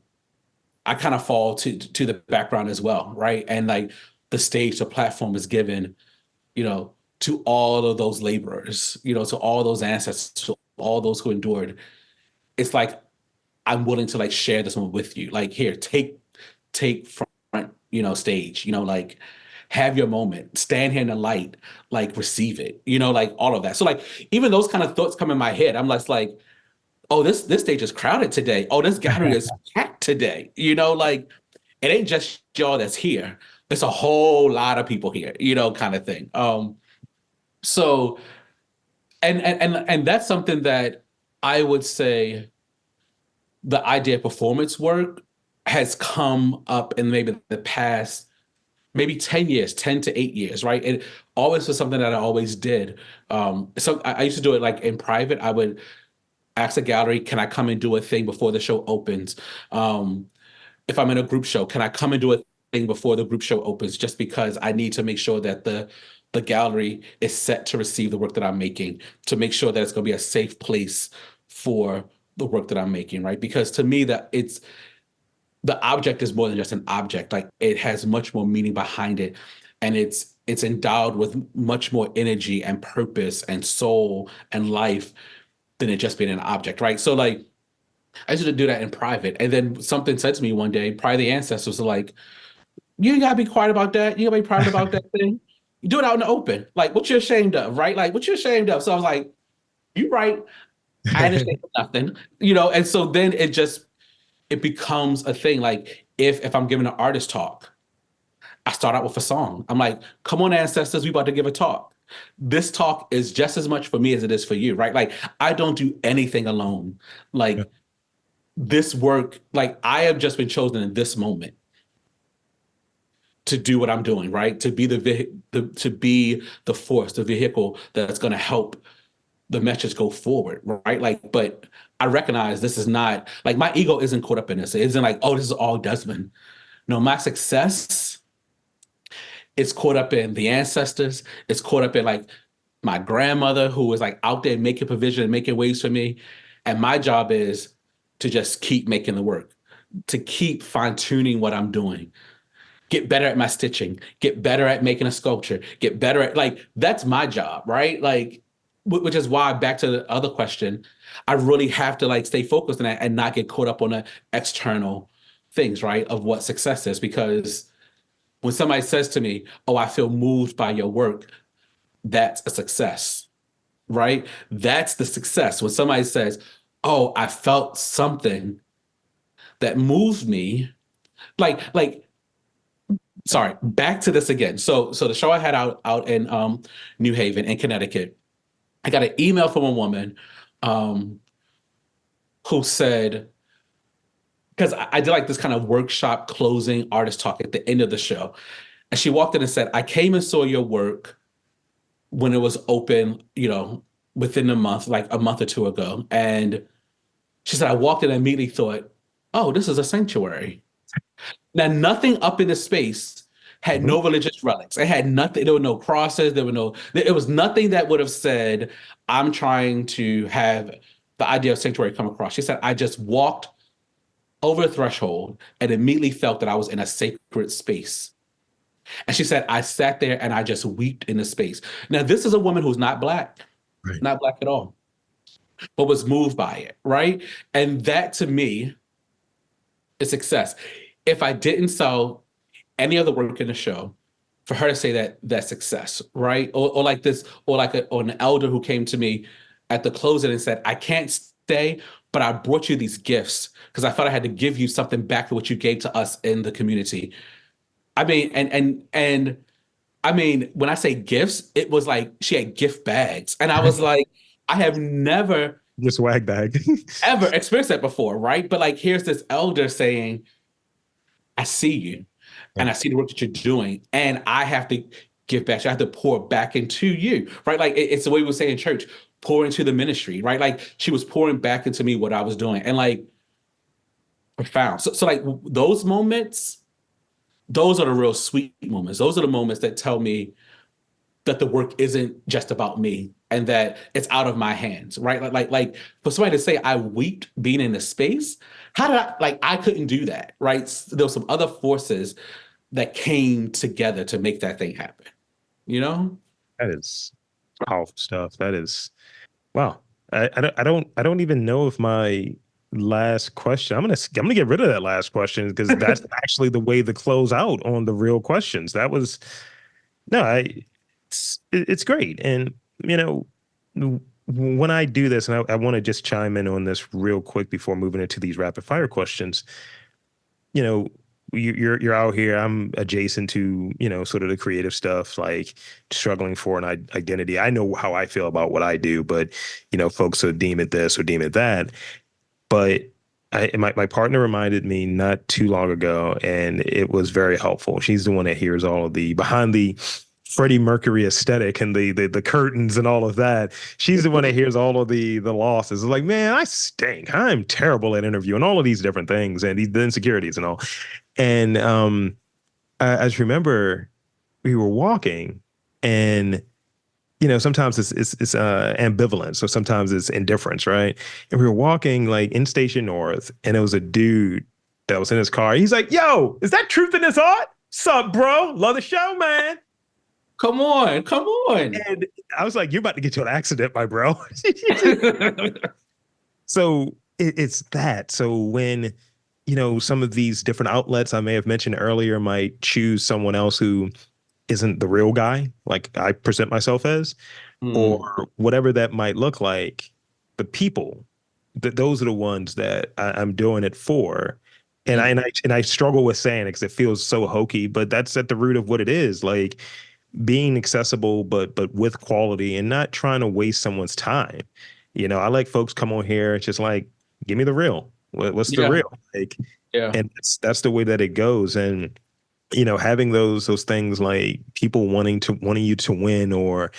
I kind of fall to the background as well, right? And like the stage, the platform is given, to all of those laborers, to all those ancestors, to all those who endured. It's like I'm willing to like share this one with you. Like here, take front, stage, like have your moment, stand here in the light, like receive it, like all of that. So like even those kind of thoughts come in my head. I'm less like, oh, this stage is crowded today. Oh, this gallery is packed today. Like it ain't just y'all that's here. It's a whole lot of people here, kind of thing. So and that's something that I would say the idea of performance work has come up in maybe the past maybe 10 years, 10 to 8 years, right? It always was something that I always did. So I used to do it like in private. I would ask a gallery, can I come and do a thing before the show opens? If I'm in a group show, can I come and do a thing before the group show opens? Just because I need to make sure that the gallery is set to receive the work that I'm making, to make sure that it's going to be a safe place for the work that I'm making, right? Because to me, that it's the object is more than just an object. Like it has much more meaning behind it, and it's endowed with much more energy and purpose and soul and life than it just being an object, right? So like I used to do that in private. And then something said to me one day, probably the ancestors were like, you ain't gotta be quiet about that. You gotta be private about that thing. You do it out in the open. Like what you're ashamed of, right? Like what you're ashamed of. So I was like, you're right. I understand nothing, and so then it becomes a thing. Like if I'm giving an artist talk, I start out with a song. I'm like, come on, ancestors, we about to give a talk. This talk is just as much for me as it is for you, right? Like I don't do anything alone. Like this work, like I have just been chosen in this moment to do what I'm doing, right? To be to be the force, the vehicle that's going to help the message go forward, right? Like, but I recognize this is not like my ego isn't caught up in this. It isn't like, oh, this is all Desmond. No, my success is caught up in the ancestors. It's caught up in like my grandmother who was like out there making provision and making ways for me. And my job is to just keep making the work, to keep fine tuning what I'm doing, get better at my stitching, get better at making a sculpture, get better at like, that's my job, right? Like, which is why back to the other question, I really have to like stay focused on that and not get caught up on the external things, right? Of what success is. Because when somebody says to me, oh, I feel moved by your work, that's a success, right? That's the success. When somebody says, oh, I felt something that moved me, like, sorry, back to this again. So the show I had out in New Haven in Connecticut, I got an email from a woman um, who said, because I did like this kind of workshop closing artist talk at the end of the show. And she walked in and said, I came and saw your work when it was open, within a month, like a month or two ago. And she said, I walked in and immediately thought, oh, this is a sanctuary. Now, nothing up in the space had Mhm. no religious relics. It had nothing. There were no crosses. It was nothing that would have said, I'm trying to have the idea of sanctuary come across. She said, I just walked over the threshold and immediately felt that I was in a sacred space. And she said, I sat there and I just wept in the space. Now, this is a woman who's Right. not black at all, but was moved by it, right? And that to me is success. If I didn't sell any other work in the show, for her to say that that's success, right? Or like this, or an elder who came to me at the closing and said, I can't stay, but I brought you these gifts because I thought I had to give you something back for what you gave to us in the community. I mean, and I mean, when I say gifts, it was like she had gift bags. And I was like, I have never Your swag bag. ever experienced that before, right? But like here's this elder saying, I see you and Right. I see the work that you're doing, and I have to give back. I have to pour back into you, right? Like it's the way we would say in church, pour into the ministry, right? Like she was pouring back into me what I was doing, and like profound. So like those moments, those are the real sweet moments. Those are the moments that tell me that the work isn't just about me and that it's out of my hands, right? Like for somebody to say I wept being in the space, how did I couldn't do that, right? There were some other forces that came together to make that thing happen, you know? That is powerful stuff. That is wow. I don't even know if my last question. I'm gonna get rid of that last question because that's actually the way to close out on the real questions. That was no, it's great. And you know, when I do this, and I want to just chime in on this real quick before moving into these rapid fire questions. You know, you're out here. I'm adjacent to sort of the creative stuff, like struggling for an identity. I know how I feel about what I do, but folks will deem it this or deem it that. But my partner reminded me not too long ago, and it was very helpful. She's the one that hears all of the behind the Freddie Mercury aesthetic and the curtains and all of that. She's the one that hears all of the losses. It's like, man, I stink. I'm terrible at interviewing, all of these different things and the insecurities and all. And I just remember we were walking, and sometimes it's ambivalence, or sometimes it's indifference, right? And we were walking like in Station North, and it was a dude that was in his car. He's like, "Yo, is that truth in this art? Sup, bro? Love the show, man." Come on, come on. And I was like, "You're about to get to an accident, my bro." So it's that. So when some of these different outlets I may have mentioned earlier might choose someone else who isn't the real guy, like I present myself as, Mm, or whatever that might look like, the people, those are the ones that I'm doing it for. And I mm, and I and I struggle with saying it because it feels so hokey, but that's at the root of what it is. Like being accessible, but with quality, and not trying to waste someone's time. I like folks come on here, it's just like, give me the real. What's the yeah, real? Like, yeah. and that's the way that it goes. And having those things like people wanting you to win, or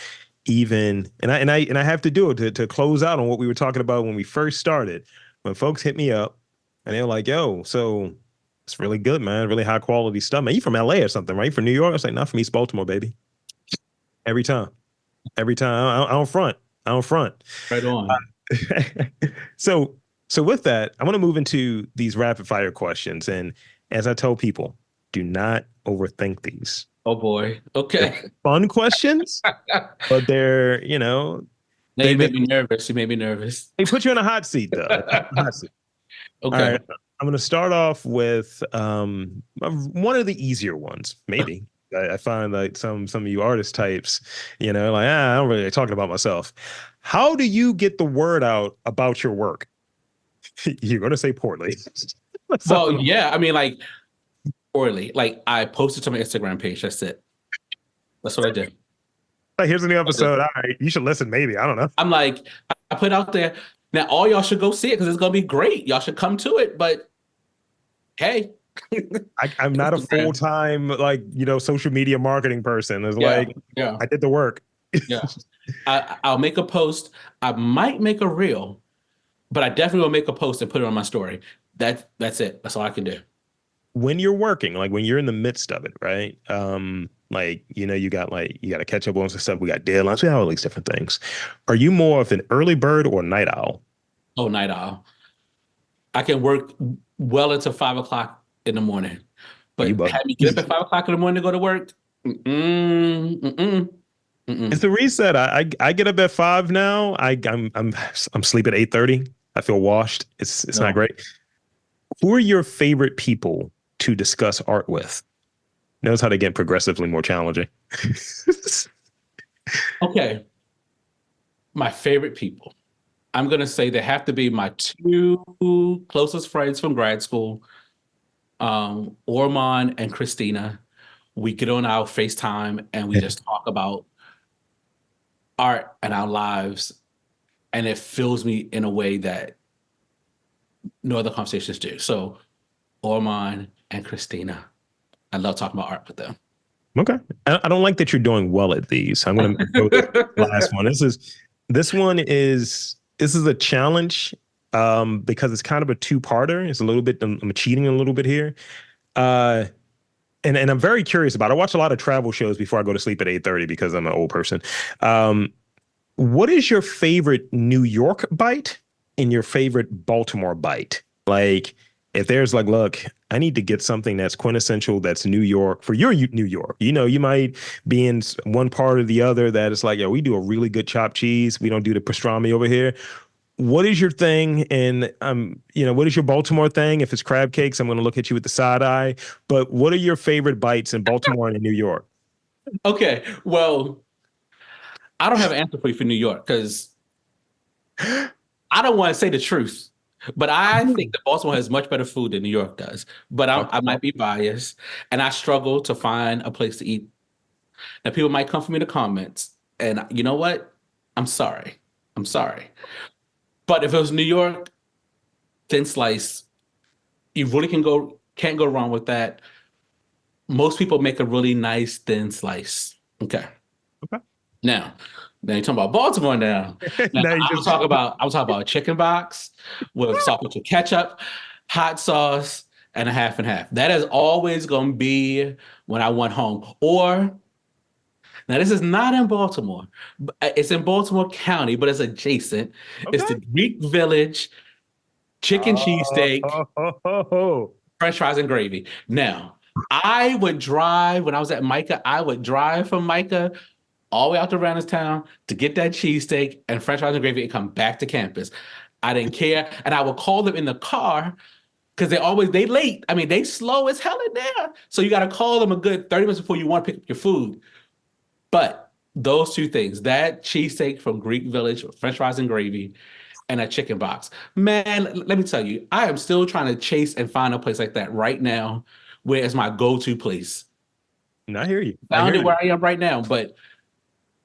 even, and I have to do it to close out on what we were talking about when we first started. When folks hit me up and they're like, "Yo, so it's really good, man. Really high quality stuff, man. You from LA or something, right? From New York?" I was like, "Not from East Baltimore, baby." Every time, every time. I don't front. I don't front. Right on. so, so with that, I want to move into these rapid fire questions, and as I tell people, do not overthink these. Oh boy. They're Okay. fun questions, but they're, Now they you they made me nervous. You made me nervous. they put you in a hot seat though. They put you in a hot seat. All Okay. right, I'm going to start off with one of the easier ones, maybe. I find like some of you artist types, like I don't really talking about myself. How do you get the word out about your work? You're going to say poorly. Well, yeah. I mean, like poorly. Like I posted to my Instagram page. That's it. That's what I did. Like, here's a new episode. All right, you should listen. Maybe I don't know. I'm like, I put out there. Now all y'all should go see it because it's gonna be great. Y'all should come to it. But hey, I'm not a full Instagram. time social media marketing person. It's Yeah, like yeah, I did the work. yeah. I'll make a post. I might make a reel, but I definitely will make a post and put it on my story. That's it. That's all I can do. When you're working, like when you're in the midst of it, right? You got to catch up on some stuff. We got deadlines. We have all these different things. Are you more of an early bird or night owl? Oh, night owl. I can work well into 5 o'clock in the morning, You but bug. have me get up at 5 o'clock in the morning to go to work. Mm-mm, mm-mm, It's mm-mm. a reset. I get up at 5 now. I'm sleep at 8:30. I feel washed. It's not No. great. Who are your favorite people to discuss art with? Notice how they get progressively more challenging. Okay. My favorite people. I'm gonna say they have to be my two closest friends from grad school, Ormond and Christina. We get on our FaceTime and we just talk about art and our lives, and it fills me in a way that no other conversations do. So Ormond and Christina, I love talking about art with them. Okay. I don't like that you're doing well at these. I'm going to go to the last one. This is a challenge because it's kind of a two-parter. It's a little bit, I'm cheating a little bit here. Uh, and I'm very curious about it. I watch a lot of travel shows before I go to sleep at 8:30 because I'm an old person. Um, what is your favorite New York bite and your favorite Baltimore bite? Like, if there's like, look, I need to get something that's quintessential, that's New York for your New York. You might be in one part or the other that it's like, yeah, we do a really good chopped cheese. We don't do the pastrami over here. What is your thing? And what is your Baltimore thing? If it's crab cakes, I'm going to look at you with the side eye. But what are your favorite bites in Baltimore and in New York? Okay, well, I don't have an answer for you for New York because I don't want to say the truth, but I think that Baltimore has much better food than New York does. But I might be biased, and I struggle to find a place to eat. Now, people might come for me in the comments, and you know what? I'm sorry. I'm sorry. But if it was New York, thin slice, you really can't go wrong with that. Most people make a really nice thin slice. Okay. Okay. Now, you're talking about Baltimore now. Now Now you I'm just talking about a chicken box with salsa with ketchup, hot sauce, and a half and half. That is always gonna be when I want home. Or now this is not in Baltimore. It's in Baltimore County, but it's adjacent. It's okay. the Greek Village chicken cheesesteak, Oh. French fries, and gravy. Now, I would drive when I was at Micah. I would drive from Micah all the way out to Town to get that cheesesteak and French fries and gravy and come back to campus. I didn't care. And I would call them in the car because they late. I mean, they slow as hell in there. So you got to call them a good 30 minutes before you want to pick up your food. But those two things, that cheesesteak from Greek Village, French fries and gravy, and a chicken box. Man, let me tell you, I am still trying to chase and find a place like that right now where it's my go-to place. And I hear you. I Found hear it you. where I am right now, but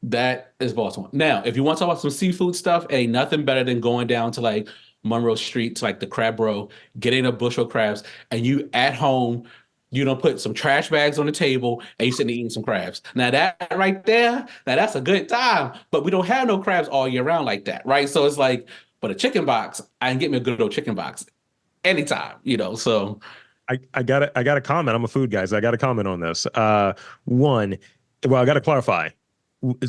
that is Baltimore. Now, if you want to talk about some seafood stuff, ain't nothing better than going down to Monroe Street to the crab row, getting a bushel of crabs, and you at home You don't put some trash bags on the table and you sitting eating some crabs. Now that right there, now that's a good time. But we don't have no crabs all year round like that, right? So it's like, but a chicken box, I can get me a good old chicken box anytime, you know. So I got to comment. I'm a food guy, so I got to comment on this. One, well, I got to clarify.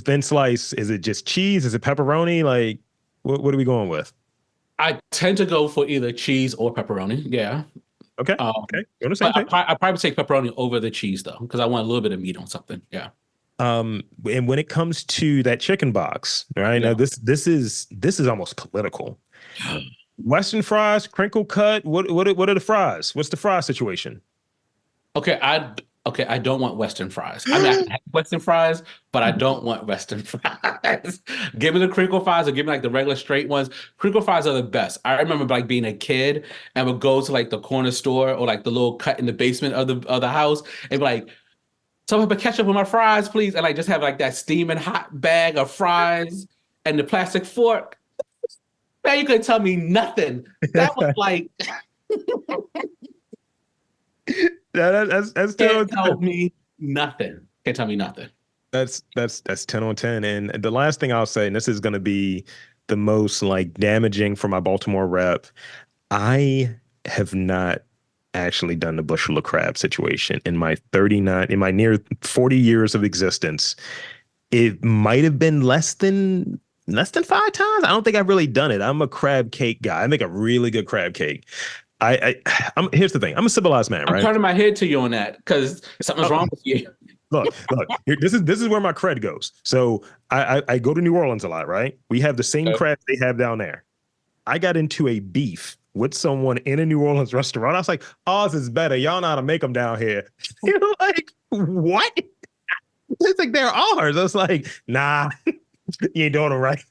Thin slice, is it just cheese? Is it pepperoni? Like, what are we going with? I tend to go for either cheese or pepperoni. Yeah. Okay, Um, okay, you're on the same but page. I probably take pepperoni over the cheese though, because I want a little bit of meat on something. Yeah. And when it comes to that chicken box, right now, Yeah. this is almost political. Western fries, crinkle cut. What are the fries? What's the fry situation? Okay, I don't want Western fries. I mean, I can have Western fries, but I don't want Western fries. Give me the crinkle fries or give me like the regular straight ones. Crinkle fries are the best. I remember like being a kid and would go to like the corner store or like the little cut in the basement of the house and be like, someone put ketchup on my fries, please. And like just have like that steaming hot bag of fries and the plastic fork. Man, you couldn't tell me nothing. That was like, That's 10 can't on tell 10. me nothing. Can't tell me nothing. That's 10 on 10. And the last thing I'll say, and this is going to be the most like damaging for my Baltimore rep. I have not actually done the bushel of crab situation in my 39, in my near 40 years of existence. It might have been less than 5 times. I don't think I've really done it. I'm a crab cake guy. I make a really good crab cake. Here's the thing. I'm a civilized man, I'm right? turning my head to you on that because something's Oh, wrong with you. look. This is where my cred goes. So I go to New Orleans a lot, right? We have the same Okay. crab they have down there. I got into a beef with someone in a New Orleans restaurant. I was like, ours is better. Y'all know how to make them down here. You're like, what? It's like they're ours. I was like, nah, you ain't doing it right.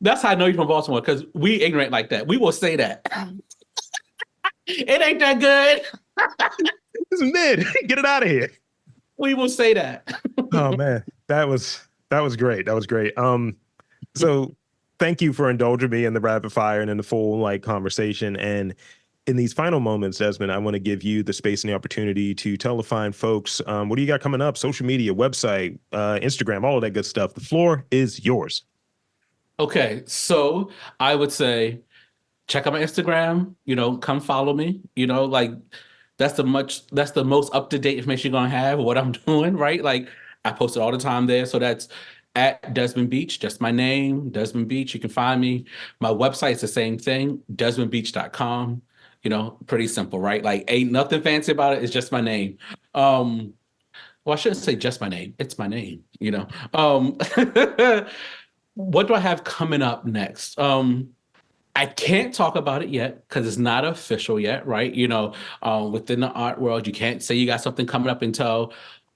That's how I know you're from Baltimore because we ignorant like that. We will say that. It ain't that good. It's mid. Get it out of here. We will say that. Oh man, that was great. That was great. So thank you for indulging me in the rapid fire and in the full like conversation. And in these final moments, Desmond, I want to give you the space and the opportunity to tell the fine folks what do you got coming up? Social media, website, Instagram, all of that good stuff. The floor is yours. Okay, so I would say check out my Instagram, come follow me. Like that's the most up-to-date information you're gonna have of what I'm doing, right? Like I post it all the time there. So that's at Desmond Beach, just my name, Desmond Beach. You can find me. My website's the same thing, DesmondBeach.com. Pretty simple, right? Like ain't nothing fancy about it. It's just my name. Well, I shouldn't say just my name. It's my name. What do I have coming up next? I can't talk about it yet because it's not official yet, right? Within the art world, you can't say you got something coming up until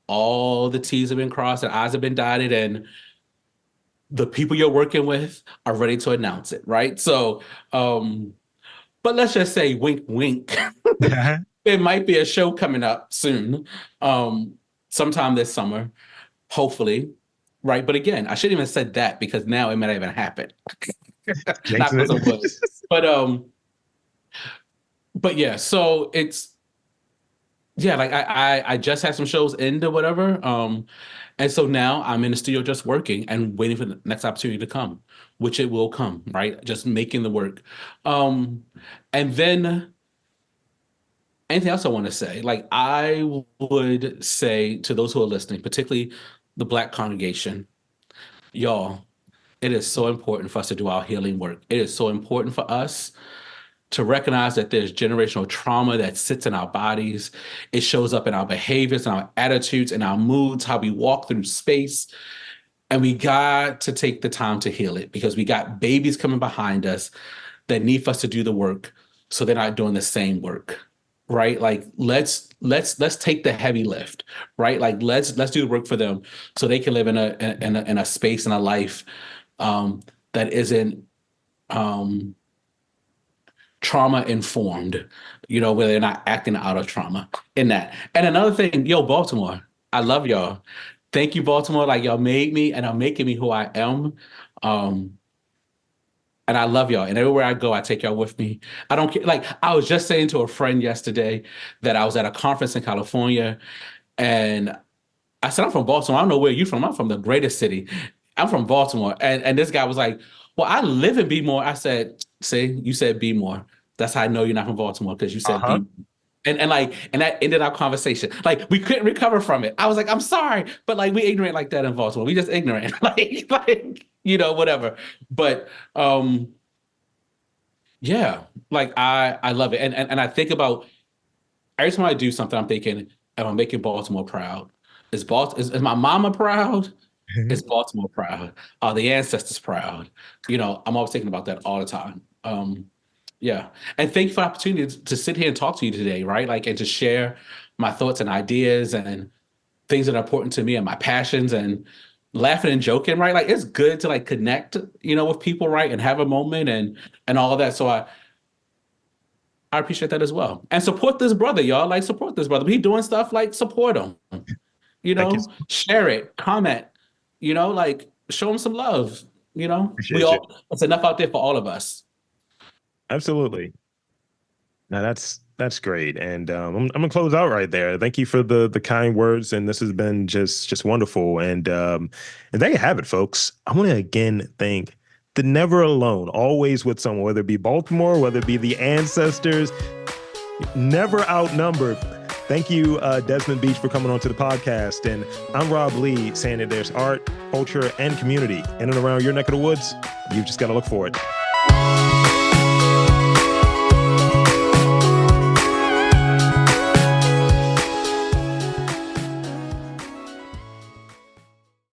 all the T's have been crossed and I's have been dotted and the people you're working with are ready to announce it, right? So, but let's just say wink, wink. There might be a show coming up soon, sometime this summer, hopefully, right? But again, I shouldn't even said that because now it might not even happen. Not Jinxing because of wood. it. But yeah, so it's yeah, like I just had some shows end or whatever. And so now I'm in the studio just working and waiting for the next opportunity to come, which it will come, right? Just making the work. And then anything else I want to say, like I would say to those who are listening, particularly the Black congregation, y'all, it is so important for us to do our healing work. It is so important for us to recognize that there's generational trauma that sits in our bodies. It shows up in our behaviors and our attitudes and our moods, how we walk through space. And we got to take the time to heal it because we got babies coming behind us that need for us to do the work so they're not doing the same work. Right? Like let's take the heavy lift, right? Like let's do the work for them so they can live in a space and a life that isn't trauma informed, where they're not acting out of trauma in that. And another thing, yo, Baltimore, I love y'all. Thank you, Baltimore. Like y'all made me and are making me who I am. Um, And I love y'all. And everywhere I go, I take y'all with me. I don't care. Like, I was just saying to a friend yesterday that I was at a conference in California, and I said, I'm from Baltimore. I don't know where you're from. I'm from the greatest city. I'm from Baltimore. And this guy was like, well, I live in Be More. I said, see, you said Be More. That's how I know you're not from Baltimore, because you said Uh-huh. Be. And that ended our conversation. Like, we couldn't recover from it. I was like, I'm sorry, but like, we ignorant like that in Baltimore. We just ignorant. Whatever. But yeah, like I love it. And I think about every time I do something, I'm thinking, am I making Baltimore proud? Is my mama proud? Is Baltimore proud? Are the ancestors proud? I'm always thinking about that all the time. Yeah. And thank you for the opportunity to sit here and talk to you today, right? Like, and to share my thoughts and ideas and things that are important to me and my passions, and laughing and joking, right? Like, it's good to like connect, with people, right? And have a moment and all of that. So I appreciate that as well. And support this brother, y'all. Like, support this brother. He doing stuff, like, support him. Thank you. Share it, comment, like, show him some love. Appreciate you. It's enough out there for all of us. Absolutely. Now that's great, and I'm gonna close out right there. Thank you for the kind words, and this has been just wonderful. And there you have it, folks. I want to again thank the Never Alone, always with someone, whether it be Baltimore, whether it be the ancestors, never outnumbered. Thank you, Desmond Beach, for coming on to the podcast. And I'm Rob Lee, saying that there's art, culture, and community in and around your neck of the woods. You've just got to look for it.